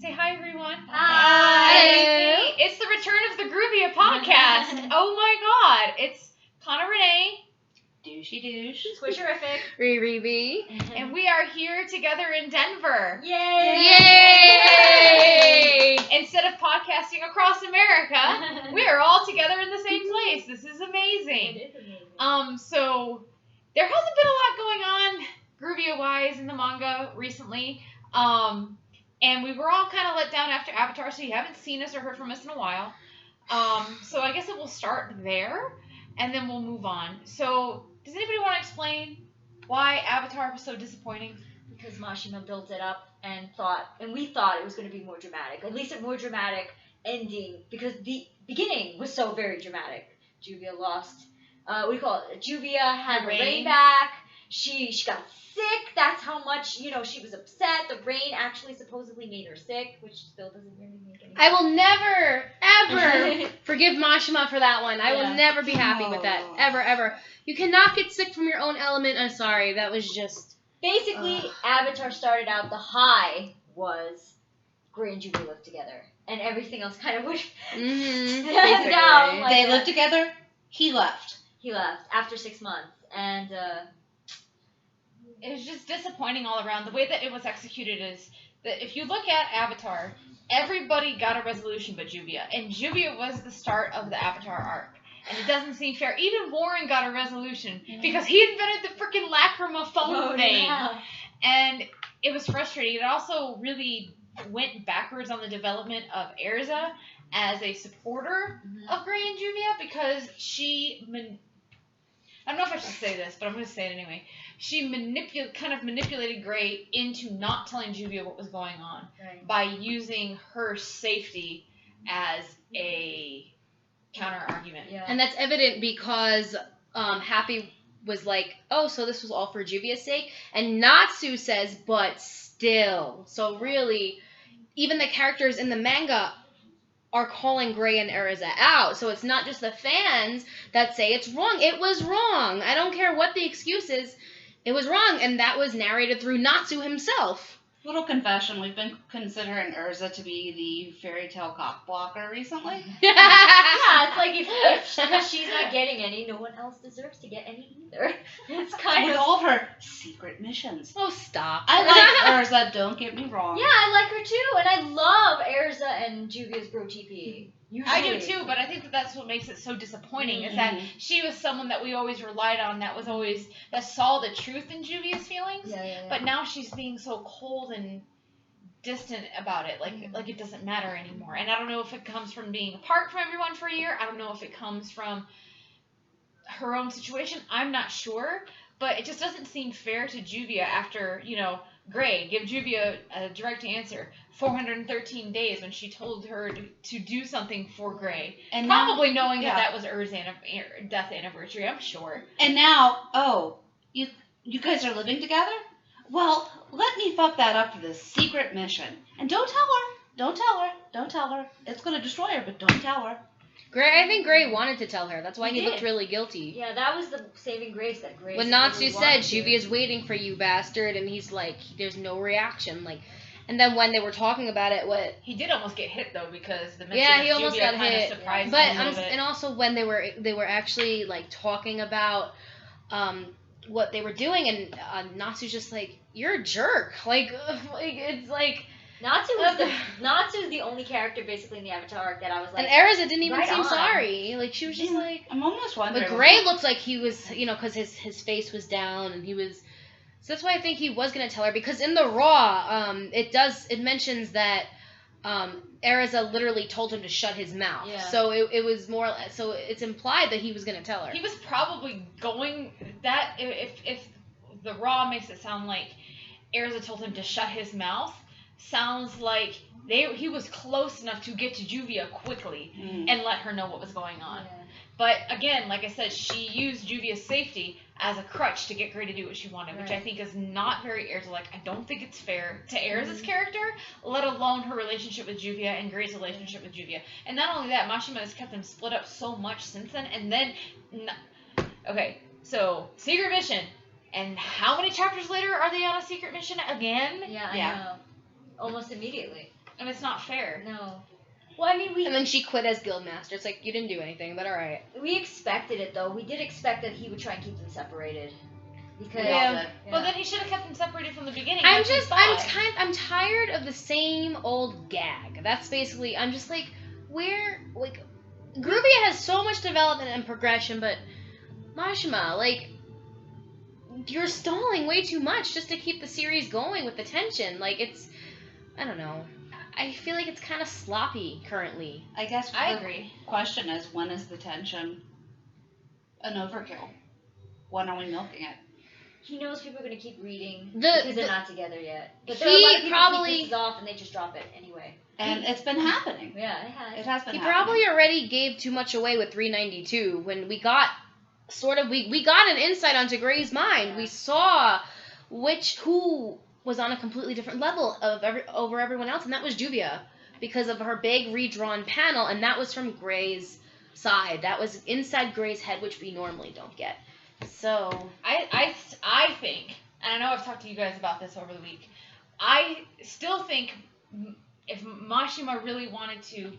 Say hi, everyone. Hi. It's the return of the Gruvia Podcast. Oh my God. It's Connor Renee. Doosh. Squisherific. Riri. And we are here together in Denver. Yay! Instead of podcasting across America, we are all together in the same place. This is amazing. It is amazing. So there hasn't been a lot going on Gruvia-wise in the manga recently. And we were all kind of let down after Avatar, so you haven't seen us or heard from us in a while. So I guess it will start there, and then we'll move on. So does anybody want to explain why Avatar was so disappointing? Because Mashima built it up and we thought it was going to be more dramatic. At least a more dramatic ending, because the beginning was so very dramatic. Juvia lost, Juvia had her rain back. She got sick. That's how much, she was upset. The rain actually supposedly made her sick, which still doesn't really make any sense. I will never, ever forgive Mashima for that one. I will never be happy with that. Ever. You cannot get sick from your own element. I'm sorry. That was just... Basically, Avatar started out, the high was Gray and Juvia lived together. And everything else kind of went down. Like they lived together. He left. He left after 6 months. And, it was just disappointing all around. The way that it was executed is that if you look at Avatar, everybody got a resolution but Juvia. And Juvia was the start of the Avatar arc. And it doesn't seem fair. Even Warren got a resolution because he invented the freaking lacrima phone thing. Yeah. And it was frustrating. It also really went backwards on the development of Erza as a supporter of Gray and Juvia, because I don't know if I should say this, but I'm going to say it anyway. She kind of manipulated Gray into not telling Juvia what was going on by using her safety as a counter-argument. Yeah. And that's evident because Happy was like, oh, so this was all for Juvia's sake? And Natsu says, but still. So really, even the characters in the manga are calling Gray and Erza out. So it's not just the fans that say it's wrong. It was wrong. I don't care what the excuse is. It was wrong. And that was narrated through Natsu himself. Little confession, we've been considering Erza to be the fairy tale cock blocker recently. Yeah, it's like if because she's not getting any, no one else deserves to get any either. It's kind With of... all of her secret missions. Oh, stop. I like Erza, don't get me wrong. Yeah, I like her too, and I love Erza and Juvia's bro TP. I do too, but I think that's what makes it so disappointing is that she was someone that we always relied on, that saw the truth in Juvia's feelings. Yeah. But now she's being so cold and distant about it, like it doesn't matter anymore. And I don't know if it comes from being apart from everyone for a year. I don't know if it comes from her own situation. I'm not sure, but it just doesn't seem fair to Juvia after, Gray, give Juvia a direct answer. 413 days when she told her to do something for Gray. And probably knowing that was Ur's death anniversary, I'm sure. And now, you guys are living together? Well, let me fuck that up for this secret mission. And don't tell her. Don't tell her. It's going to destroy her, but don't tell her. I think Gray wanted to tell her. That's why he looked really guilty. Yeah, that was the saving grace that Gray. When Natsu said, Juvia's waiting for you, bastard, and he's like, there's no reaction, and then when they were talking about it, he did almost get hit though, because the he almost Juvia got hit. Surprised but him a little bit. And also when they were actually talking about what they were doing, and Natsu's just like, you're a jerk. It's like. Natsu's the only character basically in the Avatar arc that I was like. And Erza didn't even seem on. sorry. She was just like. I'm almost wondering. But Gray looked like he was, because his face was down and he was. So that's why I think he was gonna tell her, because in the Raw, it mentions that Erza literally told him to shut his mouth. Yeah. So it was more. So it's implied that he was gonna tell her. He was probably going that if the Raw makes it sound like Erza told him to shut his mouth. Sounds like he was close enough to get to Juvia quickly and let her know what was going on. Yeah. But again, like I said, she used Juvia's safety as a crutch to get Gray to do what she wanted, which I think is not very Erza-like. I don't think it's fair to Erza's character, let alone her relationship with Juvia and Gray's relationship with Juvia. And not only that, Mashima has kept them split up so much since then. And then, so secret mission. And how many chapters later are they on a secret mission again? Yeah, I know. almost immediately. And it's not fair. No. Well, I mean, And then she quit as guildmaster. It's like, you didn't do anything, but alright. we expected it though. We did expect that he would try and keep them separated. Because Yeah. Well, then he should have kept them separated from the beginning. I'm like we just, thought. I'm tired of the same old gag. That's basically, I'm just like, Gruvia has so much development and progression, but Mashima, like, you're stalling way too much just to keep the series going with the tension. Like, it's, I don't know. I feel like it's kind of sloppy currently. I guess I the agree. question is, when is the tension an overkill? When are we milking it? he knows people are gonna keep reading The- because they're not together yet. But he there are a lot of people probably- who keep this off and they just drop it anyway. And it's been happening. Yeah, it has. It has been He happening. probably already gave too much away with 392 when we got we got an insight onto Gray's mind. Yeah. We saw who was on a completely different level of over everyone else, and that was Juvia because of her big redrawn panel, and that was from Gray's side. That was inside Gray's head, which we normally don't get. So I think, and I know I've talked to you guys about this over the week, I still think if Mashima really wanted to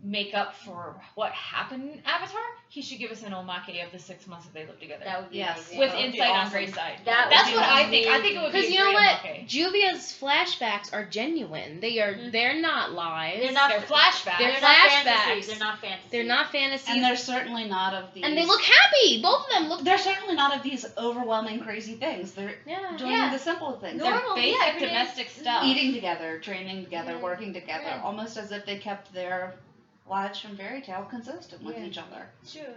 make up for what happened in Avatar, he should give us an omake of the 6 months that they lived together. That would be Yes. amazing. with That would be insight on awesome. Gray's side. That That's would what be I think. I think it would be because a you know great what, omake. Juvia's flashbacks are genuine. They're not lies. They're not- They're flashbacks. They're They're not flashbacks. fantasies. They're not fantasies. They're not fantasies. And they're certainly not of these. And they look happy. Both of them look. They're certainly not of these overwhelming, crazy things. They're Yeah. doing Yeah. the simple things. They're normal, basic yeah, everyday- domestic stuff. Eating together, training together, Yeah. working together, Yeah. almost as if they kept their lives from fairy tale consistent with Yeah. each other. It's true.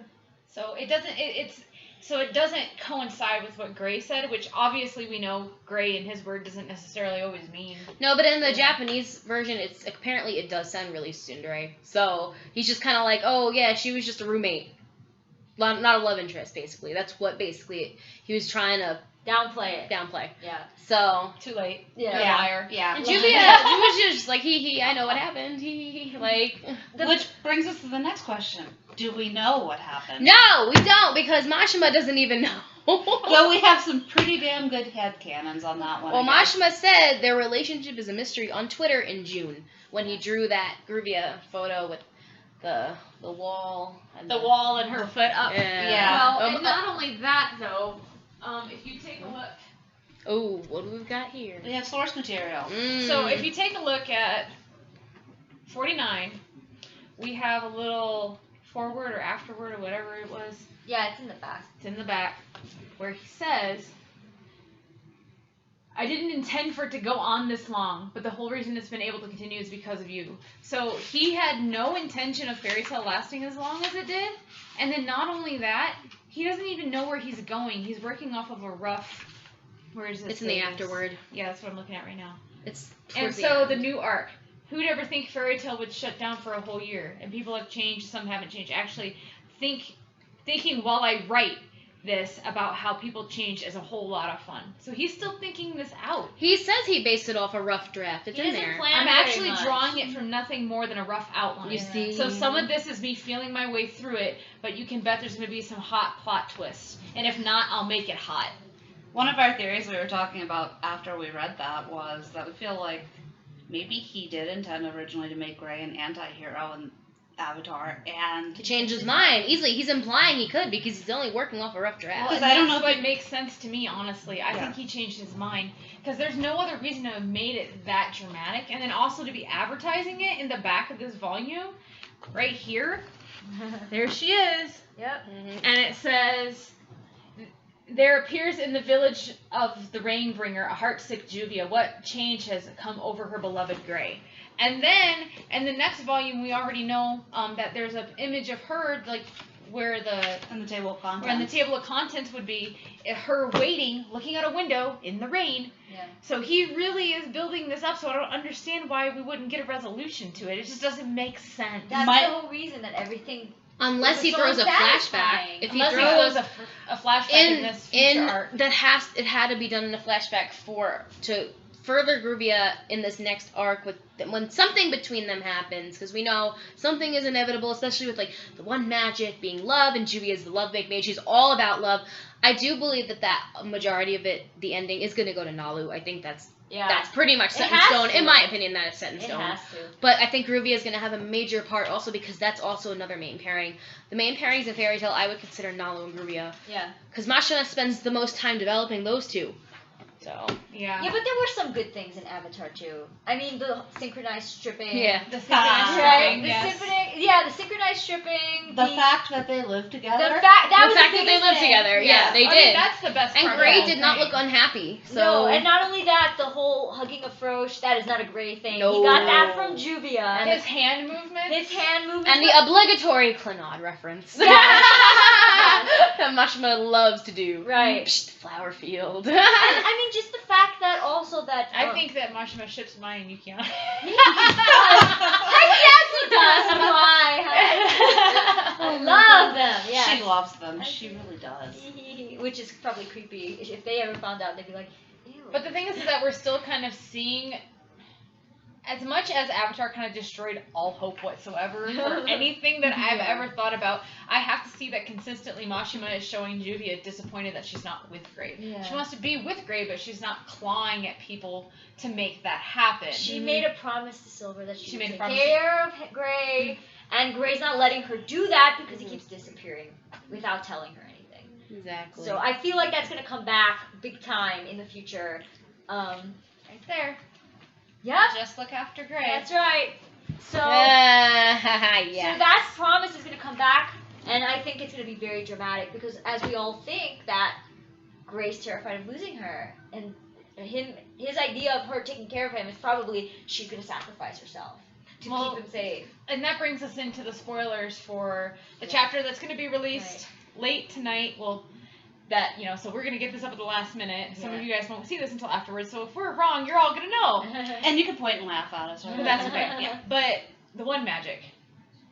So it doesn't coincide with what Gray said, which obviously we know Gray and his word doesn't necessarily always mean. No, but in the Japanese version, it does sound really tsundere. So he's just kind of like, oh yeah, she was just a roommate, not a love interest. Basically, that's what he was trying to Downplay it. downplay. Yeah. So Too late. Yeah. You're a liar. Yeah. and Juvia was just like he, I know what happened. He like. Which brings us to the next question. Do we know what happened? No, we don't, because Mashima doesn't even know. Though we have some pretty damn good headcanons on that one. Well, I guess. Mashima said their relationship is a mystery on Twitter in June when he drew that Gruvia photo with the wall. And The wall and her foot up. Yeah. Well, and not only that though, if you take a look. Oh, what do we got here? We have source material. So if you take a look at 49, we have a little forward or afterward or whatever it was. Yeah, it's in the back. It's in the back where he says, I didn't intend for it to go on this long, but the whole reason it's been able to continue is because of you. So he had no intention of Fairy Tail lasting as long as it did. And then not only that, he doesn't even know where he's going. He's working off of a rough... Where is it? It's in the afterward. Yeah, that's what I'm looking at right now. It's And towards so end. the new arc. Who'd ever think Fairy Tail would shut down for a whole year? And people have changed, some haven't changed. Actually, thinking while I write this about how people change is a whole lot of fun. So he's still thinking this out. He says he based it off a rough draft. It's He in doesn't there. plan I'm very actually much. drawing it from nothing more than a rough outline. You see. So some of this is me feeling my way through it, but you can bet there's going to be some hot plot twists. And if not, I'll make it hot. One of our theories we were talking about after we read that was that we feel like maybe he did intend originally to make Gray an anti-hero in Avatar, and To change his mind easily. He's implying he could because he's only working off a rough draft. Because and I don't that's know if what makes sense to me, honestly. I think he changed his mind. Because there's no other reason to have made it that dramatic. And then also to be advertising it in the back of this volume, right here. There she is. Yep. And it says, there appears in the village of the Rainbringer a heartsick Juvia. What change has come over her beloved Gray? And then, in the next volume, we already know that there's an image of her, like, where the... in the table of contents. Where in the table of contents would be her waiting, looking out a window in the rain. Yeah. So he really is building this up, so I don't understand why we wouldn't get a resolution to it. It just doesn't make sense. That's My- the whole reason that everything. Unless he So throws a satisfying. flashback. If Unless he he throws throws a flashback in this future in art. it had to be done in a flashback further Gruvia in this next arc when something between them happens, because we know something is inevitable, especially with like the one magic being love, and Juvia is the love make mage. She's all about love. I do believe that majority of it, the ending, is going to go to Nalu. I think that's pretty much set in stone. In my opinion, that is set in stone. It has to. But I think Gruvia is going to have a major part also because that's also another main pairing. The main pairings in Fairy Tail, I would consider Nalu and Gruvia. Yeah. Because Mashina spends the most time developing those two. So. Yeah. Yeah, but there were some good things in Avatar too. I mean, the synchronized stripping. Yeah. The synchronized Right. stripping, The synchronized stripping. The fact that they live together. The fact that they lived together. Yeah, they I did. mean, that's the best part. And Gray of did not look unhappy. So. No, and not only that, the whole hugging of Frosh, that is not a Gray thing. No. He got that from Juvia. His hand movement. And the obligatory Clannad reference. Yeah. That Mashima loves to do. Right. Psst, flower field. And I mean, just the fact that also that. I think that Mashima ships Mai and Yukiana. Yes, he does. Why? I love them. Yes. She loves them. She really does. Which is probably creepy. If they ever found out, they'd be like, ew. But the thing is that we're still kind of seeing, as much as Avatar kind of destroyed all hope whatsoever for anything that I've ever thought about, I have to see that consistently Mashima is showing Juvia disappointed that she's not with Gray. Yeah. She wants to be with Gray, but she's not clawing at people to make that happen. She made a promise to Silver that she would made a take promise. care of Gray, and Gray's not letting her do that because he keeps disappearing without telling her anything. Exactly. So I feel like that's gonna come back big time in the future. Right there. Yeah, Just look after Gray. that's right. So, yeah. so that promise is gonna come back, and I think it's gonna be very dramatic because, as we all think, that Gray's terrified of losing her, and his idea of her taking care of him is probably she's gonna sacrifice herself to keep him safe. And that brings us into the spoilers for the chapter that's going to be released late tonight. Well, so we're going to get this up at the last minute. Some of you guys won't see this until afterwards, so if we're wrong, you're all going to know. And you can point and laugh at us. Right? But that's okay. Yeah. But the one magic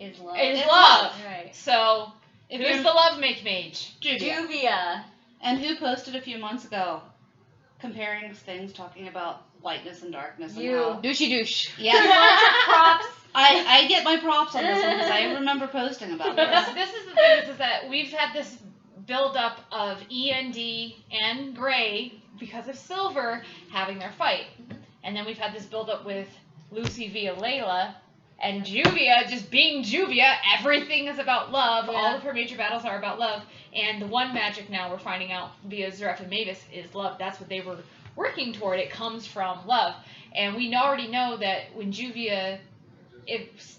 Is love. is love. Right. So, who's the love make mage? Juvia. And who posted a few months ago comparing things, talking about lightness and darkness? You. And how, Douchey douche. You yeah. want your props? I get my props on this one because I remember posting about this. This is the thing, is that we've had this build-up of END and Gray, because of Silver, having their fight. And then we've had this build-up with Lucy via Layla, and Juvia just being Juvia. Everything is about love. Yeah. All of her major battles are about love. And the one magic now we're finding out via Zeref and Mavis is love. That's what they were working toward. It comes from love. And we already know that when Juvia, if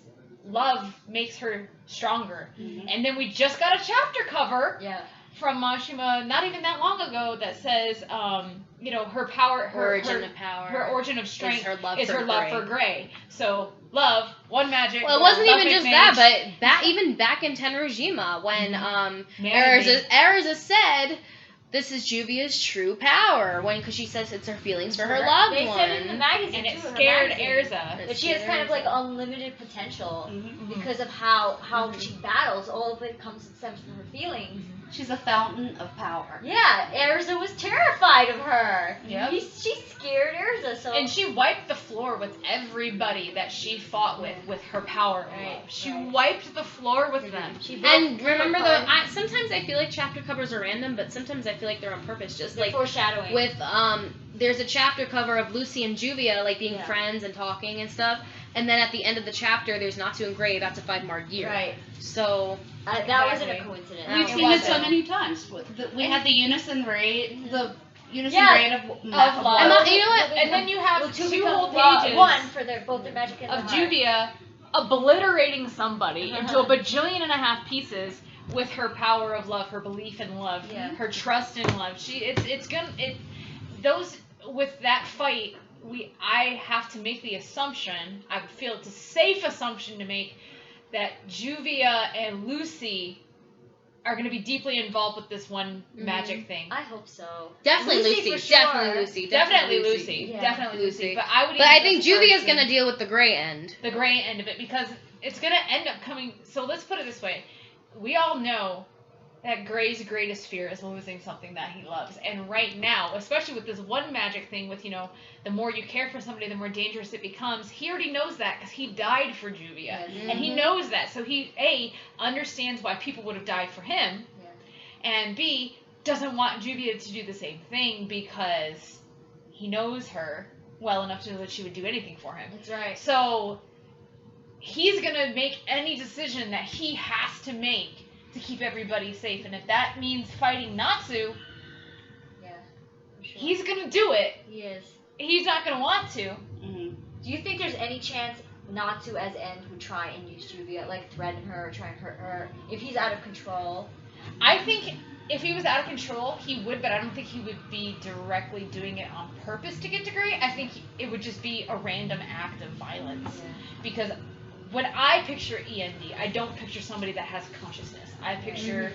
love makes her stronger. Mm-hmm. And then we just got a chapter cover from Mashima not even that long ago that says, her power, her Origin of power. her origin of strength is her love for Gray. So love, one magic. Well, it wasn't love even just mage. that, but even back in Tenrojima, when Erza said, "This is Juvia's true power," because she says it's her feelings for her loved They one. said it in the magazine And it too, her scared magazine, Erza. that she has kind of like unlimited potential Mm-hmm. because of how she battles. All of it stems from her feelings. She's a fountain of power. Yeah, Erza was terrified of her. Yep. She scared Erza, so. And she wiped the floor with everybody that she fought with her power. Right, She right. wiped the floor with them. She broke And remember, her sometimes I feel like chapter covers are random, but sometimes I feel like they're on purpose. Just They're like foreshadowing. with there's a chapter cover of Lucy and Juvia like being Yeah. friends and talking and stuff, and then at the end of the chapter, there's Natsu and Gray about to fight Margir. Right. So That wasn't a Exactly. coincidence. We've It seen it so wasn't. many times. We had the unison raid, the unison Yeah. raid of love. And you know what? And then you have Well, two two becomes whole pages one for both their magic and of the heart. Juvia obliterating somebody into a bajillion and a half pieces with her power of love, her belief in love, Yeah. her trust in love. With that fight, I have to make the assumption, I feel it's a safe assumption to make, that Juvia and Lucy are going to be deeply involved with this one magic thing. I hope so. definitely Lucy, for sure. definitely Lucy, Definitely Lucy. Yeah. Definitely Lucy. Lucy. But I would. But even I go think so far Juvia's as to- gonna deal with the Gray end. the gray end of it, because it's going to end up coming. So let's put it this way. We all know that Gray's greatest fear is losing something that he loves. And right now, especially with this one magic thing with, the more you care for somebody, the more dangerous it becomes, he already knows that because he died for Juvia. Yes. And he knows that. So he, A, understands why people would have died for him, and B, doesn't want Juvia to do the same thing because he knows her well enough to know that she would do anything for him. That's right. So he's going to make any decision that he has to make to keep everybody safe. And if that means fighting Natsu, Yeah. For sure. he's going to do it. He is. He's not going to want to. Mm-hmm. Do you think there's any chance Natsu as End would try and use Juvia, like threaten her or try and hurt her if he's out of control? I think if he was out of control, he would, but I don't think he would be directly doing it on purpose to get to Gray. I think it would just be a random act of violence. Yeah. Because when I picture END, I don't picture somebody that has consciousness. I picture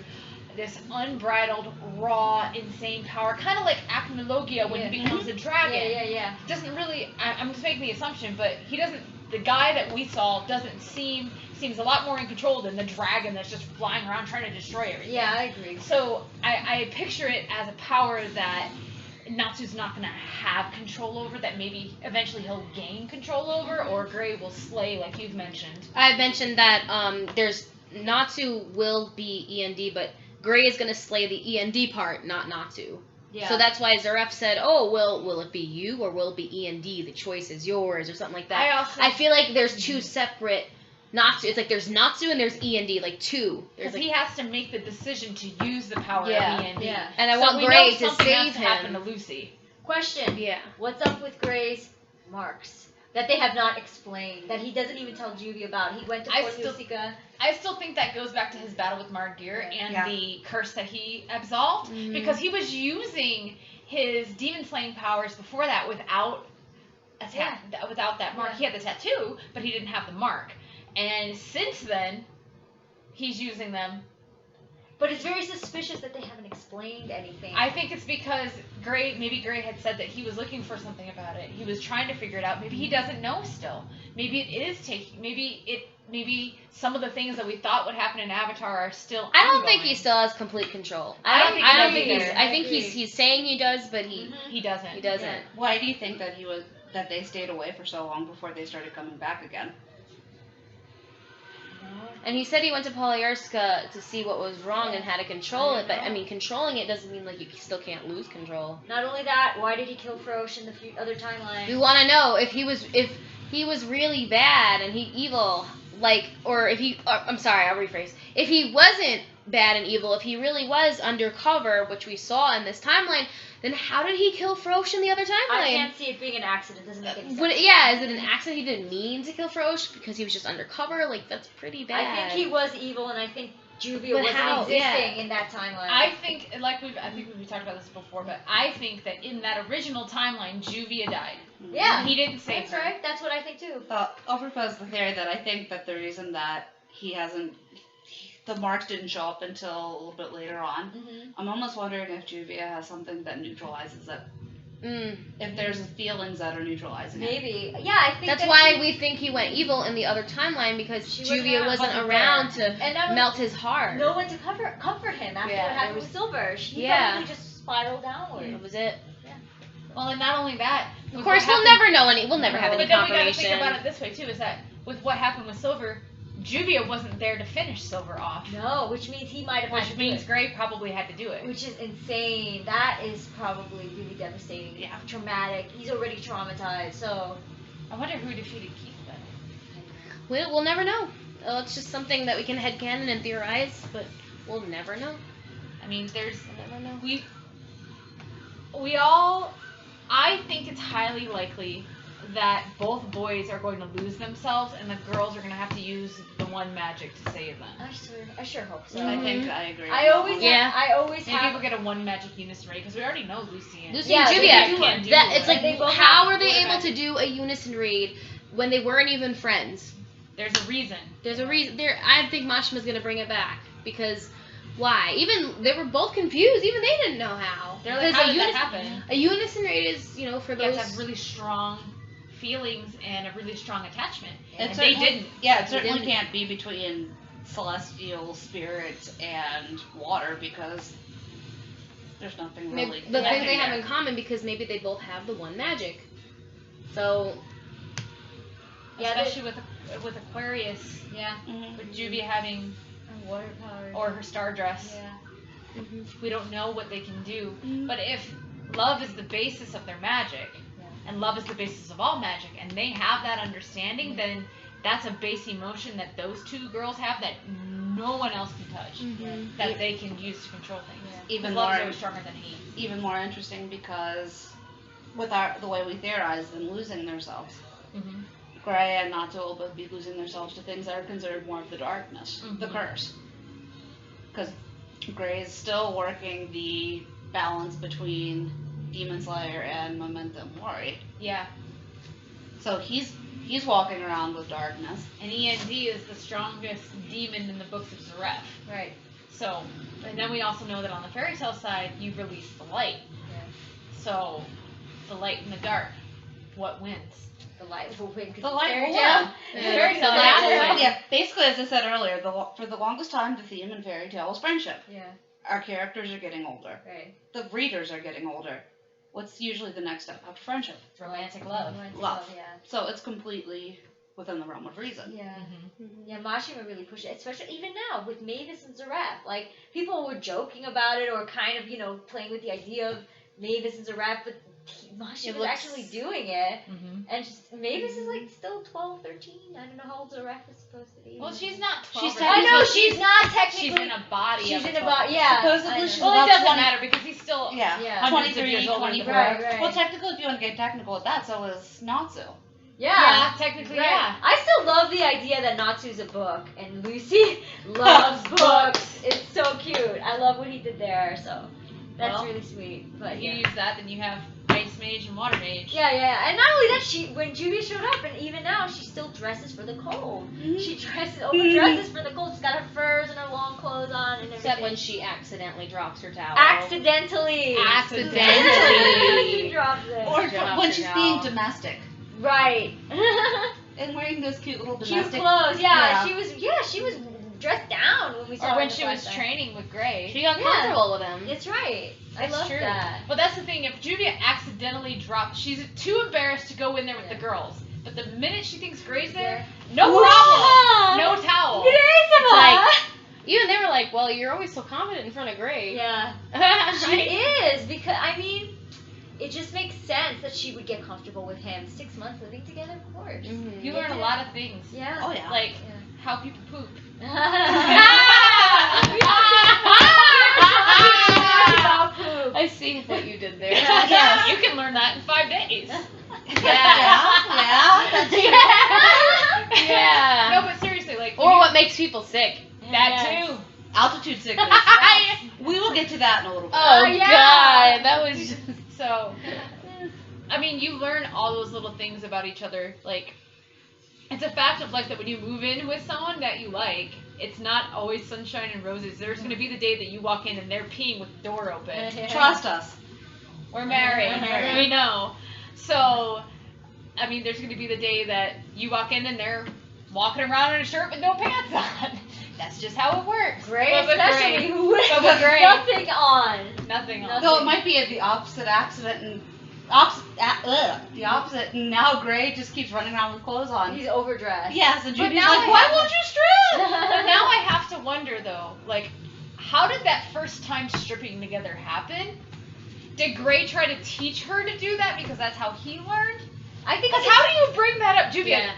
this unbridled, raw, insane power, kind of like Acnologia when he becomes a dragon. Yeah. Doesn't really, I'm just making the assumption, but he doesn't, the guy that we saw seems a lot more in control than the dragon that's just flying around trying to destroy everything. Yeah, I agree. So I picture it as a power that Natsu's not going to have control over, that maybe eventually he'll gain control over, or Gray will slay, like you've mentioned. I mentioned that there's Natsu will be END, but Gray is going to slay the END part, not Natsu. Yeah. So that's why Zaref said, "Oh, well, will it be you or will it be END? The choice is yours," or something like that. I feel like there's two separate Natsu. It's like there's Natsu and there's END, like two. Because he has to make the decision to use the power of END. Yeah. And I So want we Gray know to something has save to happen him. to Lucy. Question. Yeah. What's up with Gray's marks that they have not explained? That he doesn't even tell Juvia about. He went to I Fort still- Musica. I still think that goes back to his battle with Margir and the curse that he absolved, Mhm. because he was using his demon slaying powers before that without without that mark. Yeah. He had the tattoo, but he didn't have the mark. And since then, he's using them. But it's very suspicious that they haven't explained anything. I think it's because maybe Gray had said that he was looking for something about it. He was trying to figure it out. Maybe he doesn't know still. Maybe it is maybe some of the things that we thought would happen in Avatar are still I don't think ongoing. he still has complete control. I don't think he does either. I think he's saying he does, but he doesn't. he doesn't. Yeah. Why do you think that they stayed away for so long before they started coming back again? And he said he went to Polyarska to see what was wrong and how to control it, but I mean, controlling it doesn't mean like you still can't lose control. Not only that, why did he kill Frosh in the other timeline? We want to know if he was really bad and evil, I'm sorry, I'll rephrase. If he wasn't bad and evil, if he really was undercover, which we saw in this timeline, then how did he kill Frosh in the other timeline? I can't see it being an accident. Doesn't make any sense. Is it an accident? He didn't mean to kill Frosh because he was just undercover? Like, that's pretty bad. I think he was evil, and I think Juvia But wasn't how? existing in that timeline. I think we've talked about this before, but I think that in that original timeline, Juvia died. Yeah. He didn't save That's her. right. That's what I think too. I'll propose the theory that I think that the reason that the marks didn't show up until a little bit later on. Mm-hmm. I'm almost wondering if Juvia has something that neutralizes it. If there's feelings that are neutralizing it. Maybe. Yeah, I think That's why we think he went evil in the other timeline, because She Juvia wasn't wasn't around there. to And melt his heart. no one to comfort him after Yeah, what happened there with Silver. He Yeah. probably just spiraled downward. That was it. Well, and not only that. Of course, we'll never know any. We'll never have any But then we gotta confirmation. think about it this way too: is that with what happened with Silver, Juvia wasn't there to finish Silver off. No, which means he might have had Which to means do Gray probably had to do it. it. Which is insane. That is probably really devastating. Yeah. Traumatic. He's already traumatized, so. I wonder who defeated Keith then. We'll never know. It's just something that we can headcanon and theorize, but we'll never know. I mean, We'll never know. I think it's highly likely that both boys are going to lose themselves and the girls are going to have to use the one magic to save them. I sure hope so. I think I agree. I always Yeah. Maybe have. we'll get a one magic unison raid because we already know Lucy and Lucy Yeah, and they Juvia. can do one. That it's like, They both how have are they to do able it. to do a unison raid when they weren't even friends? There's a reason. There's a reason. I think Mashima's gonna bring it back because why? Even they were both confused. Even they didn't know how. They're like, Because how did that happen? A unison raid is, for You have those. to have really strong feelings and a really strong attachment. It And they certainly- didn't. Yeah, it They certainly didn't. can't be between celestial spirit and water because there's nothing really. The thing they have there. in common because maybe they both have the one magic. So Especially with Aquarius, Yeah. with Juvia having Water power. or her star dress. Yeah. We don't know what they can do. Mhm. But if love is the basis of their magic, Yeah. and love is the basis of all magic, and they have that understanding, Mhm. then that's a base emotion that those two girls have that no one else can touch. Mhm. That they can use to control things. Yeah. Even Love is more, always stronger than hate. even more interesting because with the way we theorize them losing themselves, Mm-hmm. Gray and Natsu will both be losing themselves to things that are considered more of the darkness, the Mhm. curse. Because Gray is still working the balance between Demon Slayer and Momentum Mori. Yeah. So he's walking around with darkness. And END is the strongest demon in the books of Zareth. Right. So, and then we also know that on the fairy tale side, you release the light. Yeah. So, the light and the dark, what wins? The light will win. The light Fairy will tale. win. Fairy tale, The light will yeah. win. Yeah, basically, as I said earlier, for the longest time, the theme in Fairy Tale was friendship. Yeah. Our characters are getting older. Right. The readers are getting older. What's usually the next step after friendship? Romantic love. Romantic Love. Yeah. So it's completely within the realm of reason. Yeah. Mm-hmm. Yeah, Mashima really pushed it, especially even now with Mavis and Zareth. Like, people were joking about it or kind of, playing with the idea of Mavis and Zareth, but Mashima was actually doing it. Mm-hmm. And Mavis is, still 12, 13. I don't know how old Zareth is supposed to be. Well, she's not 12. She's or technically- I know, 13. she's not technically. She's in a body. She's of in a a 12. body, yeah. Supposedly I know. she's Well, it about doesn't 20 matter because he's still Yeah, Yeah. hundreds of 23, years older than 24. her. Right. Well, technically, if you want to get technical with that, so is Natsu. Yeah, technically, Right. yeah. I still love the idea that Natsu's a book and Lucy loves books. It's so cute. I love what he did there, so that's Well, really sweet. But If you yeah. use that, then you have Ice Mage and Water Mage. Yeah, and not only that, when Juvia showed up, and even now, she still dresses for the cold. She overdresses for the cold. She's got her furs and her long clothes on and everything. except when she accidentally drops her towel. Accidentally. Accidentally. She drops it. Or Drop when her she's now. being domestic Right. and wearing those cute little Cute domestic. clothes. Yeah, Yeah. she was dressed down when we saw Or her when in the she was flashback. training with Gray. She got Yeah. comfortable with him. That's right. I That's love true. that. But that's the thing, if Juvia accidentally drops, she's too embarrassed to go in there with the girls. But the minute she thinks Gray's there, no problem. No towel. It's like- Even they were like, well, you're always so confident in front of Gray. Yeah. She Right? is, because, it just makes sense that she would get comfortable with him. 6 months living together, of course. Mhm. You learn a lot of things. Yeah. Oh, yeah. Like how people poop. I see what you did there. Yes. You can learn that in 5 days. Yeah. No, but seriously, like. Or what makes people sick. That Yes. too. Altitude sickness. We will get to that in a little bit. Oh, yeah. God. That was just... So, I mean, you learn all those little things about each other. Like, it's a fact of life that when you move in with someone that you like, it's not always sunshine and roses. There's going to be the day that you walk in and they're peeing with the door open. Trust us. We're married. We're married. We know. So, I mean, there's going to be the day that you walk in and they're walking around in a shirt with no pants on. That's just how it works. Gray But with especially, Gray, who would But with Gray. nothing on. nothing on. Nothing. Though it might be the opposite accident and the opposite, and now Gray just keeps running around with clothes on. He's overdressed. Yes, and But Judy's now like, I why have- won't you strip? But now I have to wonder though, like, how did that first time stripping together happen? Did Gray try to teach her to do that because that's how he learned? I think Because how do you bring that up, Juvia?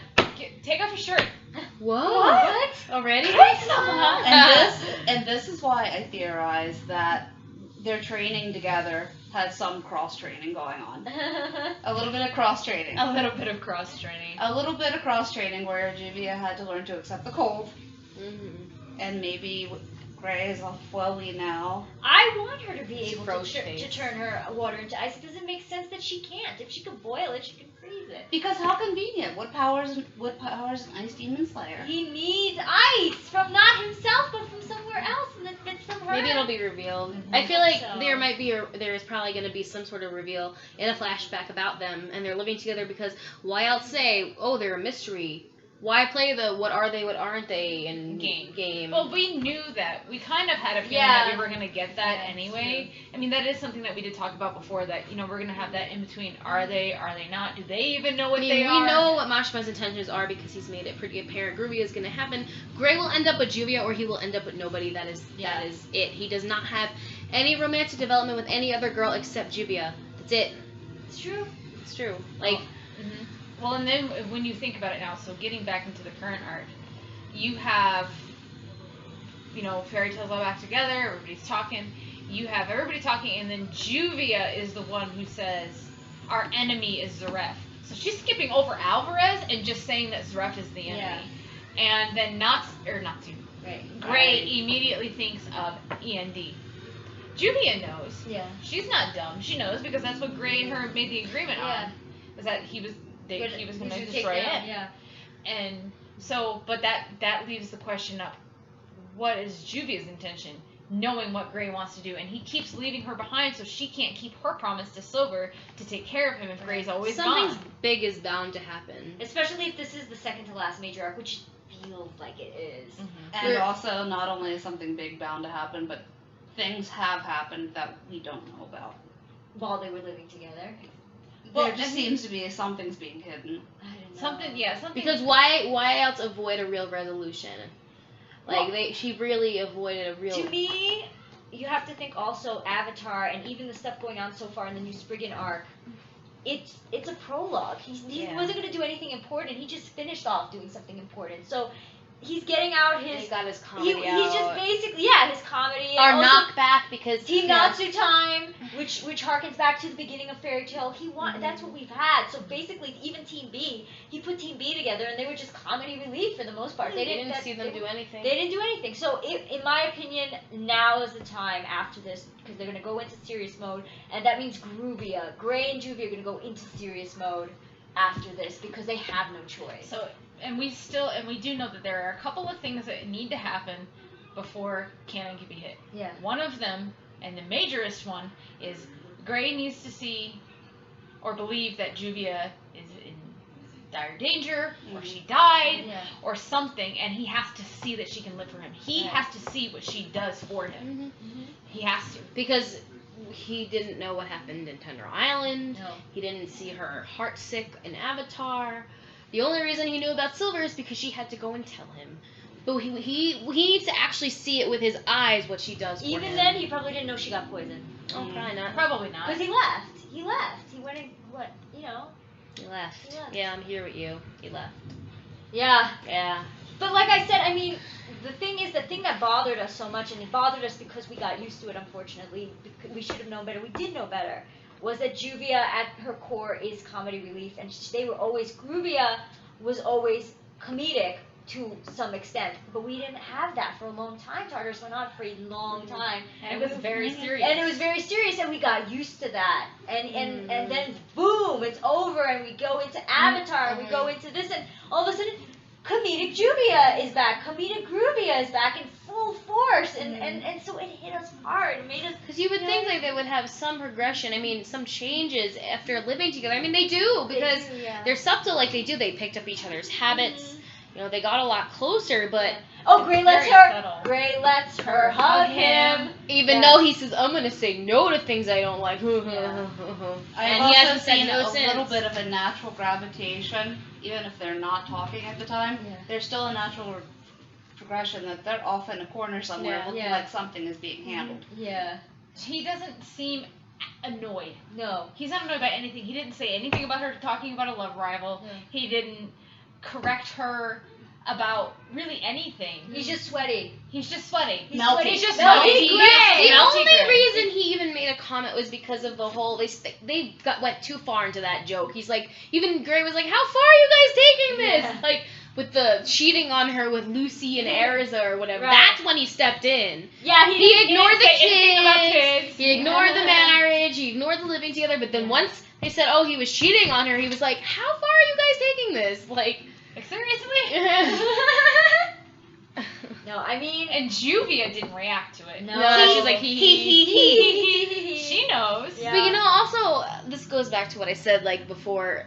Take off your shirt. Whoa. What? Already? And this is why I theorize that their training together had some cross training going on. A little bit of cross training. A little bit of cross training. A little bit of cross training where Juvia had to learn to accept the cold, Mm-hmm. and maybe Gray is all flowy now. I want her to be It's able froze to face. turn her water into ice. It doesn't make sense that she can't. If she could boil it, she can freeze it. Because how convenient. What powers an ice demon slayer? He needs ice from not himself, but from somewhere else, and it's from her. Maybe it'll be revealed. Mhm. I feel like So- there's probably going to be some sort of reveal in a flashback about them, and they're living together because why else say, oh, they're a mystery? why play the what are they, what aren't they and game. Well, we knew that. We kind of had a feeling that we were going to get that anyway. I mean, that is something that we did talk about before, that, we're going to have that in between. Are they not? Do they even know what they are? We know what Mashima's intentions are because he's made it pretty apparent. Gruvia is going to happen. Gray will end up with Juvia, or he will end up with nobody. That is it. He does not have any romantic development with any other girl except Juvia. That's it. It's true. It's true. Like... Well, and then when you think about it now, so getting back into the current arc, you have, fairy tales all back together, everybody's talking, you have everybody talking, and then Juvia is the one who says, our enemy is Zaref. So she's skipping over Alvarez and just saying that Zaref is the enemy. Yeah. And then Gray immediatally thinks of END. Juvia knows. Yeah. She's not dumb. She knows because that's what Gray and her made the agreement on. Was that he was going to destroy it. Yeah. And so, but that leaves the question up, what is Juvia's intention, knowing what Gray wants to do? And he keeps leaving her behind so she can't keep her promise to Silver to take care of him if Gray's always Something's gone. big is bound to happen. Especially if this is the second to last major arc, which feels like it is. Mm-hmm. And also, not only is something big bound to happen, but things have happened that we don't know about. While they were living together. Well, there just seems to be something's being hidden. I don't know. Something. Because why else avoid a real resolution? Like, she really avoided a real... To me, you have to think also Avatar and even the stuff going on so far in the new Spriggan arc. It's a prologue. He wasn't going to do anything important. He just finished off doing something important. So he's getting out his... He got his comedy out. He's just basically, his comedy. Our knockback because... Team Natsu time, which harkens back to the beginning of Fairy Tail. That's what we've had. So basically, even Team B, he put Team B together, and they were just comedy relief for the most part. They didn't see them do anything. They didn't do anything. So, in my opinion, now is the time after this, because they're going to go into serious mode, and that means Gruvia, Gray and Juvia are going to go into serious mode after this, because they have no choice. So, and we do know that there are a couple of things that need to happen before canon can be hit. Yeah. One of them, and the majorest one, is Gray needs to see or believe that Juvia is in dire danger, or she died, or something, and he has to see that she can live for him. He has to see what she does for him. He has to. Because he didn't know what happened in Tender Island. No. He didn't see her heart sick in Avatar. The only reason he knew about Silver is because she had to go and tell him. But he needs to actually see it with his eyes what she does for him. Even then, he probably didn't know she got poisoned. Oh, probably not. Probably not. Because he left. He went and, He left. Yeah, I'm here with you. He left. Yeah. Yeah. But like I said, I mean, the thing that bothered us so much, and it bothered us because we got used to it, unfortunately, we should have known better, we did know better, was that Juvia at her core is comedy relief, and Gruvia was always comedic to some extent, but we didn't have that for a long time. Tartarus went on for a long time. And it was very serious. And it was very serious, and we got used to that. And then, boom, it's over, and we go into Avatar, and we go into this, and all of a sudden, comedic Juvia is back. Comedic Gruvia is back in full force, and so it hit us hard. It made us... Because you would think like they would have some progression. I mean, some changes after living together. I mean, they do, because they're subtle like they do. They picked up each other's habits. They got a lot closer, but... Oh, Gray lets her hug him. Even though he says, I'm going to say no to things I don't like. And he hasn't said no since. A little bit of a natural gravitation, even if they're not talking at the time. Yeah. There's still a natural progression that they're off in a corner somewhere looking like something is being handled. Yeah. He doesn't seem annoyed. No. He's not annoyed by anything. He didn't say anything about her talking about a love rival. Yeah. He didn't correct her about really anything. He's just sweaty. He's just sweaty. He's melty. He's just melty. Gray. The only reason he even made a comment was because of the whole they went too far into that joke. He's like, even Gray was like, how far are you guys taking this? Yeah. Like with the cheating on her with Lucy and Ariza or whatever. Right. That's when he stepped in. Yeah, he ignored the kids. He ignored the marriage. He ignored the living together. But then once they said, oh, he was cheating on her, he was like, how far are you guys taking this? Like seriously? No, I mean... And Juvia didn't react to it. No. She's like, he. she knows. Yeah. But also, this goes back to what I said like before.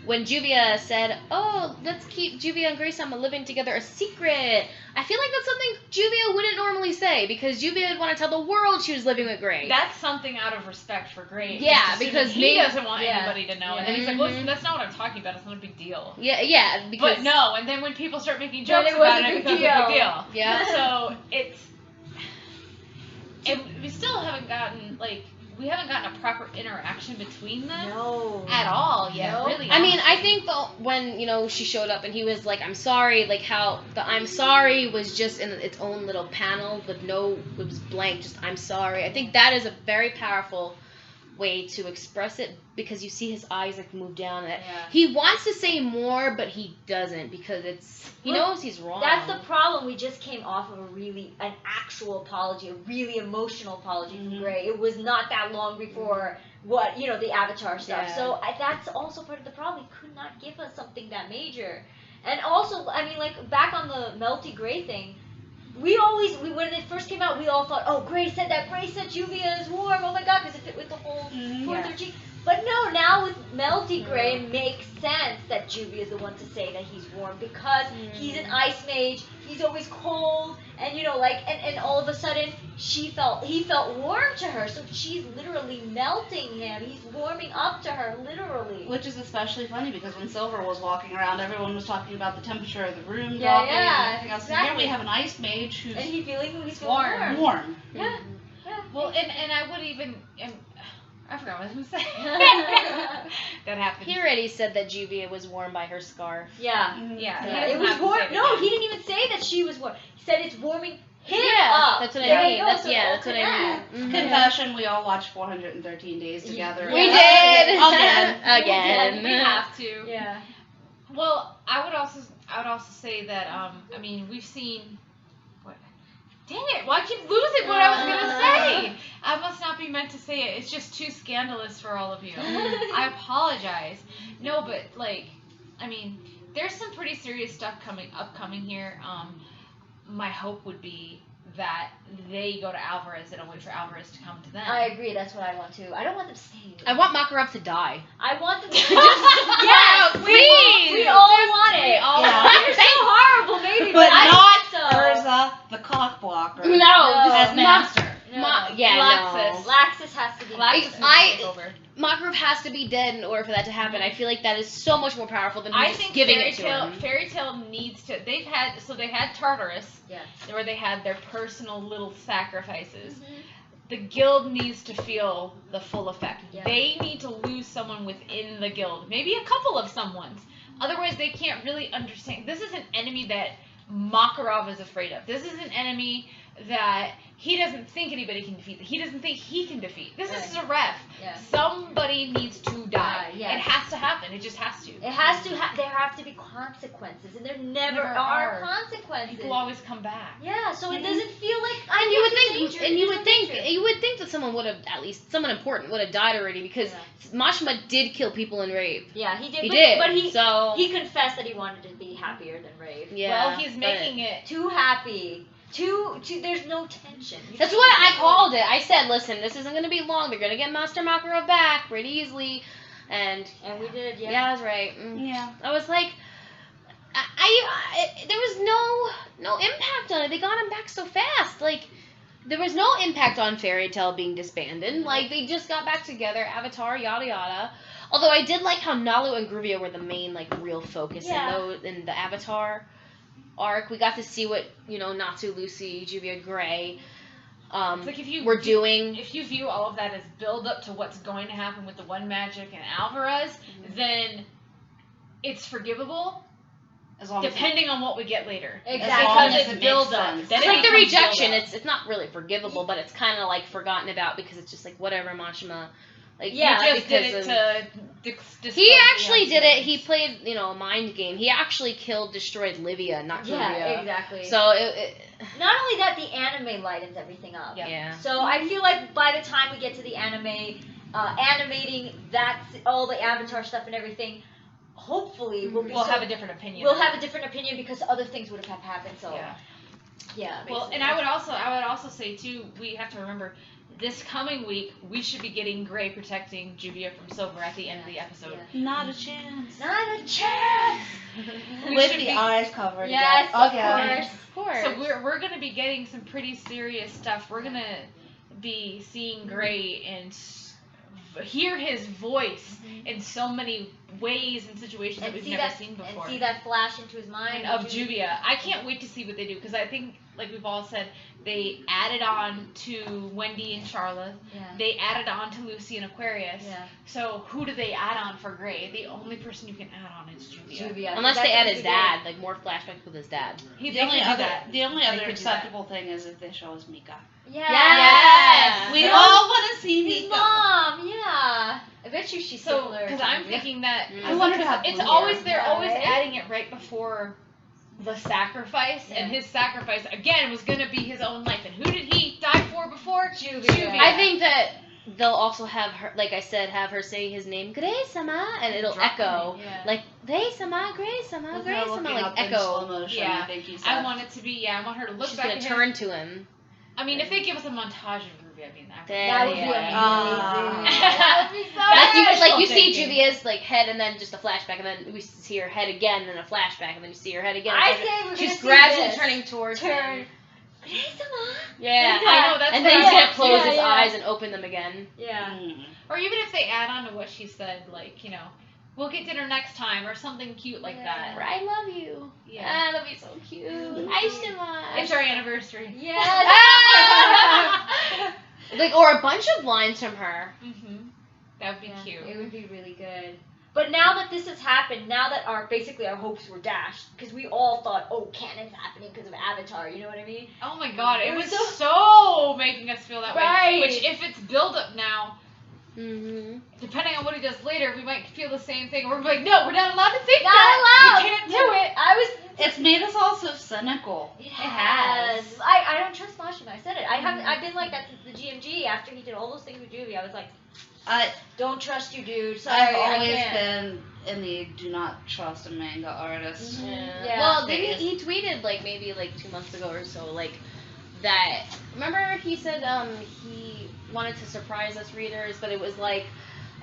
When Juvia said, "Oh, let's keep Juvia and Graysama living together a secret," I feel like that's something Juvia wouldn't normally say because Juvia would want to tell the world she was living with Gray. That's something out of respect for Gray. Yeah, because he doesn't want yeah. anybody to know. Yeah. And then he's like, "Listen, that's not what I'm talking about. It's not a big deal." Yeah, because But no, and then when people start making Then jokes it was about a it, big it becomes a big deal. Yeah. So and we still haven't gotten we haven't gotten a proper interaction between them No. at all yet. No. Really. I mean, I honestly. think when she showed up and he was like, "I'm sorry," like how the "I'm sorry" was just in its own little panel with it was blank, just "I'm sorry." I think that is a very powerful way to express it because you see his eyes move down. Yeah. He wants to say more, but he doesn't because he Well, knows he's wrong. That's the problem. We just came off of an actual apology, a really emotional apology from Gray. It was not that long before the Avatar stuff. Yeah. So that's also part of the problem. He could not give us something that major. And also, I mean, back on the Melty Gray thing, when it first came out, we all thought, "Oh, Gray said Juvia is warm. Oh my God," because it fit with the whole 413. But no, now with Melty Gray, it makes sense that Juvia is the one to say that he's warm because he's an ice mage. He's always cold, and and all of a sudden he felt warm to her. So she's literally melting him. He's warming up to her, literally. Which is especially funny because when Silver was walking around, everyone was talking about the temperature of the room Yeah, dropping yeah, and everything else. And here exactly. we have an ice mage who's And he's feeling warm. warm. Yeah. Well, and I would even. I forgot what I was going to say. That happened. He already said that Juvia was warm by her scarf. Yeah. Yeah. Yeah, it was warm. No, he didn't even say that she was warm. He said it's warming him up. That's what There I you mean. go, That's so it all what I mean. connects. Mhm. Confession, we all watched 413 Days together. We Yeah. did We again. have to. Yeah. Well, I would also say that I mean we've seen. What? Dang it! Why keep losing what I was gonna say? I must not be meant to say it. It's just too scandalous for all of you. I apologize. No, but I mean, there's some pretty serious stuff upcoming here. My hope would be that they go to Alvarez. They don't wait for Alvarez to come to them. I agree. That's what I want too. I don't want them staying. I want Makarov to die. I want them to Yes, please. We all want it. We all Yeah. want They're so horrible, maybe, But I not think so. Urza, the cock blocker. No, as master. No. yeah, Laxus. no. Laxus has to be. Laxus needs to I- take over. Makarov has to be dead in order for that to happen. I feel like that is so much more powerful than I just think giving it to him. Fairy Tale needs to. They had Tartarus, Yes. where they had their personal little sacrifices. Mm-hmm. The guild needs to feel the full effect. Yeah. They need to lose someone within the guild, maybe a couple of someones. Otherwise, they can't really understand. This is an enemy that Makarov is afraid of. This is an enemy that he doesn't think anybody can defeat. He doesn't think he can defeat. This is a ref. Yeah. Somebody needs to die. Yes. It has to happen. It just has to. It has to. There have to be consequences, and there never are consequences. People always come back. Yeah, so it doesn't feel like. And you would think that someone would have, at least someone important would have died already because Mashima did kill people in Rave. Yeah, he did. He but, did. But he confessed that he wanted to be happier than Rave. Yeah. Well, he's making it. Too happy. Too. There's no tension. That's what I called it. I said, listen, this isn't going to be long. They're going to get Master Makarov back pretty easily. And we did. Yeah. yeah, I was right. Yeah. I was like, there was no impact on it. They got him back so fast. Like, there was no impact on Fairy Tale being disbanded. Like, they just got back together, Avatar, yada yada. Although I did like how Nalu and Gruvia were the main, real focus in the Avatar arc. We got to see what, Natsu, Lucy, Juvia, Gray It's like if you were doing. If you view all of that as build up to what's going to happen with the One Magic and Alvarez, then it's forgivable. As long as Depending on what we get later. Exactly. Because as it's it build makes up. sense. Then It's it like the becomes rejection. build up. It's not really forgivable, but it's kind of forgotten about because it's just whatever, Mashima. Yeah, You just did it to dispose He the actually did it. He feelings. played, a mind game. He actually destroyed Livia, not Gruvia. Yeah, exactly. So it Not only that, the anime lightens everything up. yeah. So I feel like by the time we get to the anime, animating all the Avatar stuff and everything, hopefully We'll have a different opinion. We'll have a different opinion because other things would have happened. So Yeah. yeah. Well, basically. and I would also say too, we have to remember, this coming week, we should be getting Gray protecting Juvia from Silver at the end of the episode. Not a chance. Not a chance. We With should the be- eyes covered. Yes, again. of course. Of course. So we're gonna be getting some pretty serious stuff. We're gonna be seeing Gray and hear his voice in so many ways and situations that And we've see never that, seen before. and see that flash into his mind And of Juvia. I can't wait to see what they do because I think, like we've all said, they added on to Wendy and Charlotte. Yeah. They added on to Lucy and Aquarius. Yeah. So who do they add on for Gray? The only person you can add on is Juvia. Juvia. Unless That's they add what his we dad, like more flashbacks with his dad. They The only could do other, that. the only They other could do acceptable thing is if they show us Mika. did. Yes. We Yeah. all want to see His Mika. mom, yeah. I bet you she's So, similar. because to I'm Juvia. thinking that I wonder how it's blue always hair. they're Yeah, always right? adding it right before the sacrifice, and Yeah. his sacrifice again was gonna be his own life. And who did he die for before? Juvia. I think that they'll also have her, like I said, have her say his name, Gray-sama, and it'll Drop her echo. name, yeah. Like, Gray-sama, Gray-sama, With her Gray-sama, looking like up in echo. slow motion, Yeah. I think he said. I want it to be I want her to look She's back gonna at turn him. to him. I mean, if they give us a montage of Gruvia being that. That would be amazing. Yeah. That would be so Like you, good. like you see thinking. Juvia's like head and then just a flashback and then we see her head again and then a flashback and then you see her head again. I say we're she's gonna see gradually this. turning towards Turn. him. Gray-sama. Yeah. I know that's And what then I he's gonna want. close Yeah, his yeah. eyes and open them again. Yeah. Mm. Or even if they add on to what she said, like we'll get dinner next time or something cute like Yeah. Or I love you. Yeah. Ah, that'd be so cute. I It's our anniversary. Yes. Like or a bunch of lines from her. Mhm. That would be Yeah, cute. It would be really good. But now that this has happened, now that our hopes were dashed, because we all thought, oh, canon's happening because of Avatar, you know what I mean? Oh my god, it It was was so making us feel that Right. way. Which, if it's build up now, Mm-hmm. depending on what he does later, we might feel the same thing. We're like, no, we're not allowed to think Not that. allowed. We can't do it. I was. It's made us all so cynical. It has. I don't trust Mashima. I said it. I've been like that since the GMG. After he did all those things with Juvia, I was like, don't trust you, dude. Sorry, I've I always can't. been in the do not trust a manga artist. Yeah. Well, There didn't he tweeted like maybe like 2 months ago or so like that. Remember he said he wanted to surprise us readers, but it was like,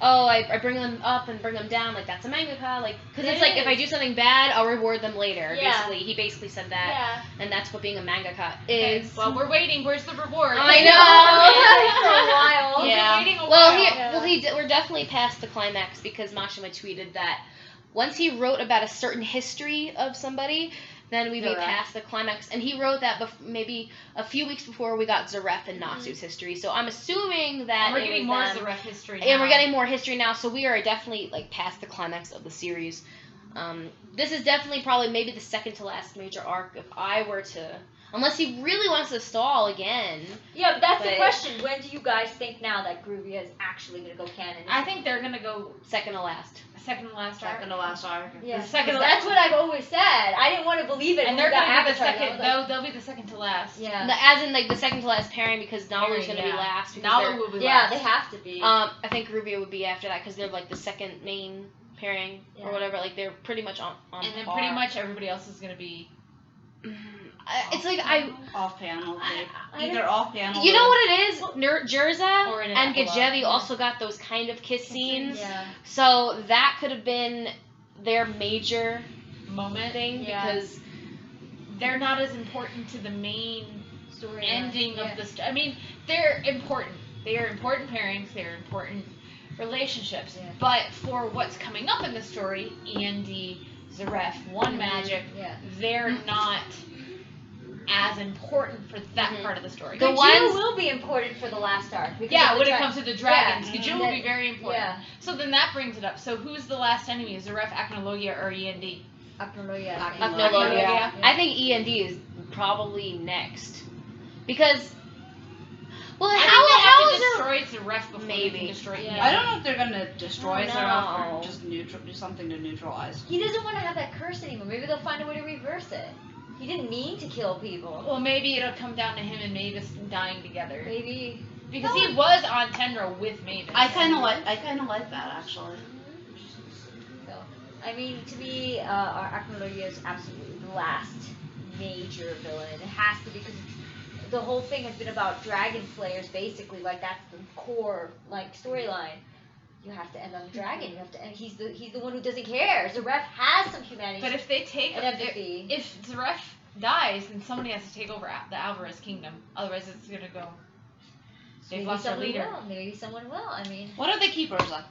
oh, I bring them up and bring them down, like that's a mangaka, like because it's It like if I is. do something bad, I'll reward them later. Yeah. He basically said that, Yeah. and that's what being a mangaka Okay, is. well, we're waiting. Where's the reward? I know. For a while. We've Yeah. been waiting a Well, while. we're definitely past the climax because Mashima tweeted that once he wrote about a certain history of somebody, then we'd be Zaref. past the climax. And he wrote that maybe a few weeks before we got Zaref and Natsu's history. So I'm assuming that And we're it getting was more them. Zaref history. And we're now. getting more history now, so we are definitely like past the climax of the series. This is definitely probably maybe the second to last major arc if I were to, unless he really wants to stall again. Yeah, but that's the But- question. When do you guys think now that Gruvia is actually gonna go canon? I think they're gonna go Second to last. second to last arc. Second to last arc. Yeah, The second 'cause to that's what I've always said. I didn't want to believe it. And when they're we got gonna be the Avatar, second. I was like, They'll be the second to last. yeah. As in like the second to last pairing because Nalu's Pairing, gonna be yeah. last. Because Nalu they're- will be Yeah, last. they have to be. I think Gruvia would be after that because they're like the second main pairing Yeah. or whatever. Like they're pretty much on And then par. pretty much everybody else is gonna be. It's like I. Off panel. I Either off panel. You know or- what it is? Jerza Or in an and epilogue. Gajevi also got those kind of kiss scenes. Yeah. So that could have been their major Moment. thing Yeah. because They're not as important to the main Story ending yeah. of the. I mean, they're important. They are important pairings. They are important relationships. Yeah. But for what's coming up in the story, E&D, Zaref, One Magic, Yeah. they're not as important for that Mhm. part of the story. The Gajeel ones- will be important for the last arc. because Yeah, of the when it tra- comes to the dragons, Yeah. Gajeel will be very important. Yeah. So then that brings it up. So who's the last enemy? Is Zaref, Acnologia, or E&D? Acnologia, I think. Acnologia. Yeah. I think E&D is probably next because. Well, I how think they have is to it? destroy Zaref before Maybe. they can destroy Yeah. E&D. I don't know if they're gonna destroy Oh, Zaref no. or just do something to neutralize. He doesn't want to have that curse anymore. Maybe they'll find a way to reverse it. He didn't mean to kill people. Well, maybe it'll come down to him and Mavis dying together. Maybe. Because he was on Tendra with Mavis. I kind of like that actually. So, I mean, to me, our Acnologia is absolutely the last major villain. It has to be because the whole thing has been about dragon slayers, basically. Like that's the core like storyline. You have to end on the dragon. You have to end. He's the one who doesn't care. Zaref has some humanity. But if they take and empathy. if Zaref dies, then somebody has to take over the Alvarez kingdom. Otherwise, it's gonna go. They've maybe lost their someone leader. will. Maybe someone will. I mean. What are the keepers on?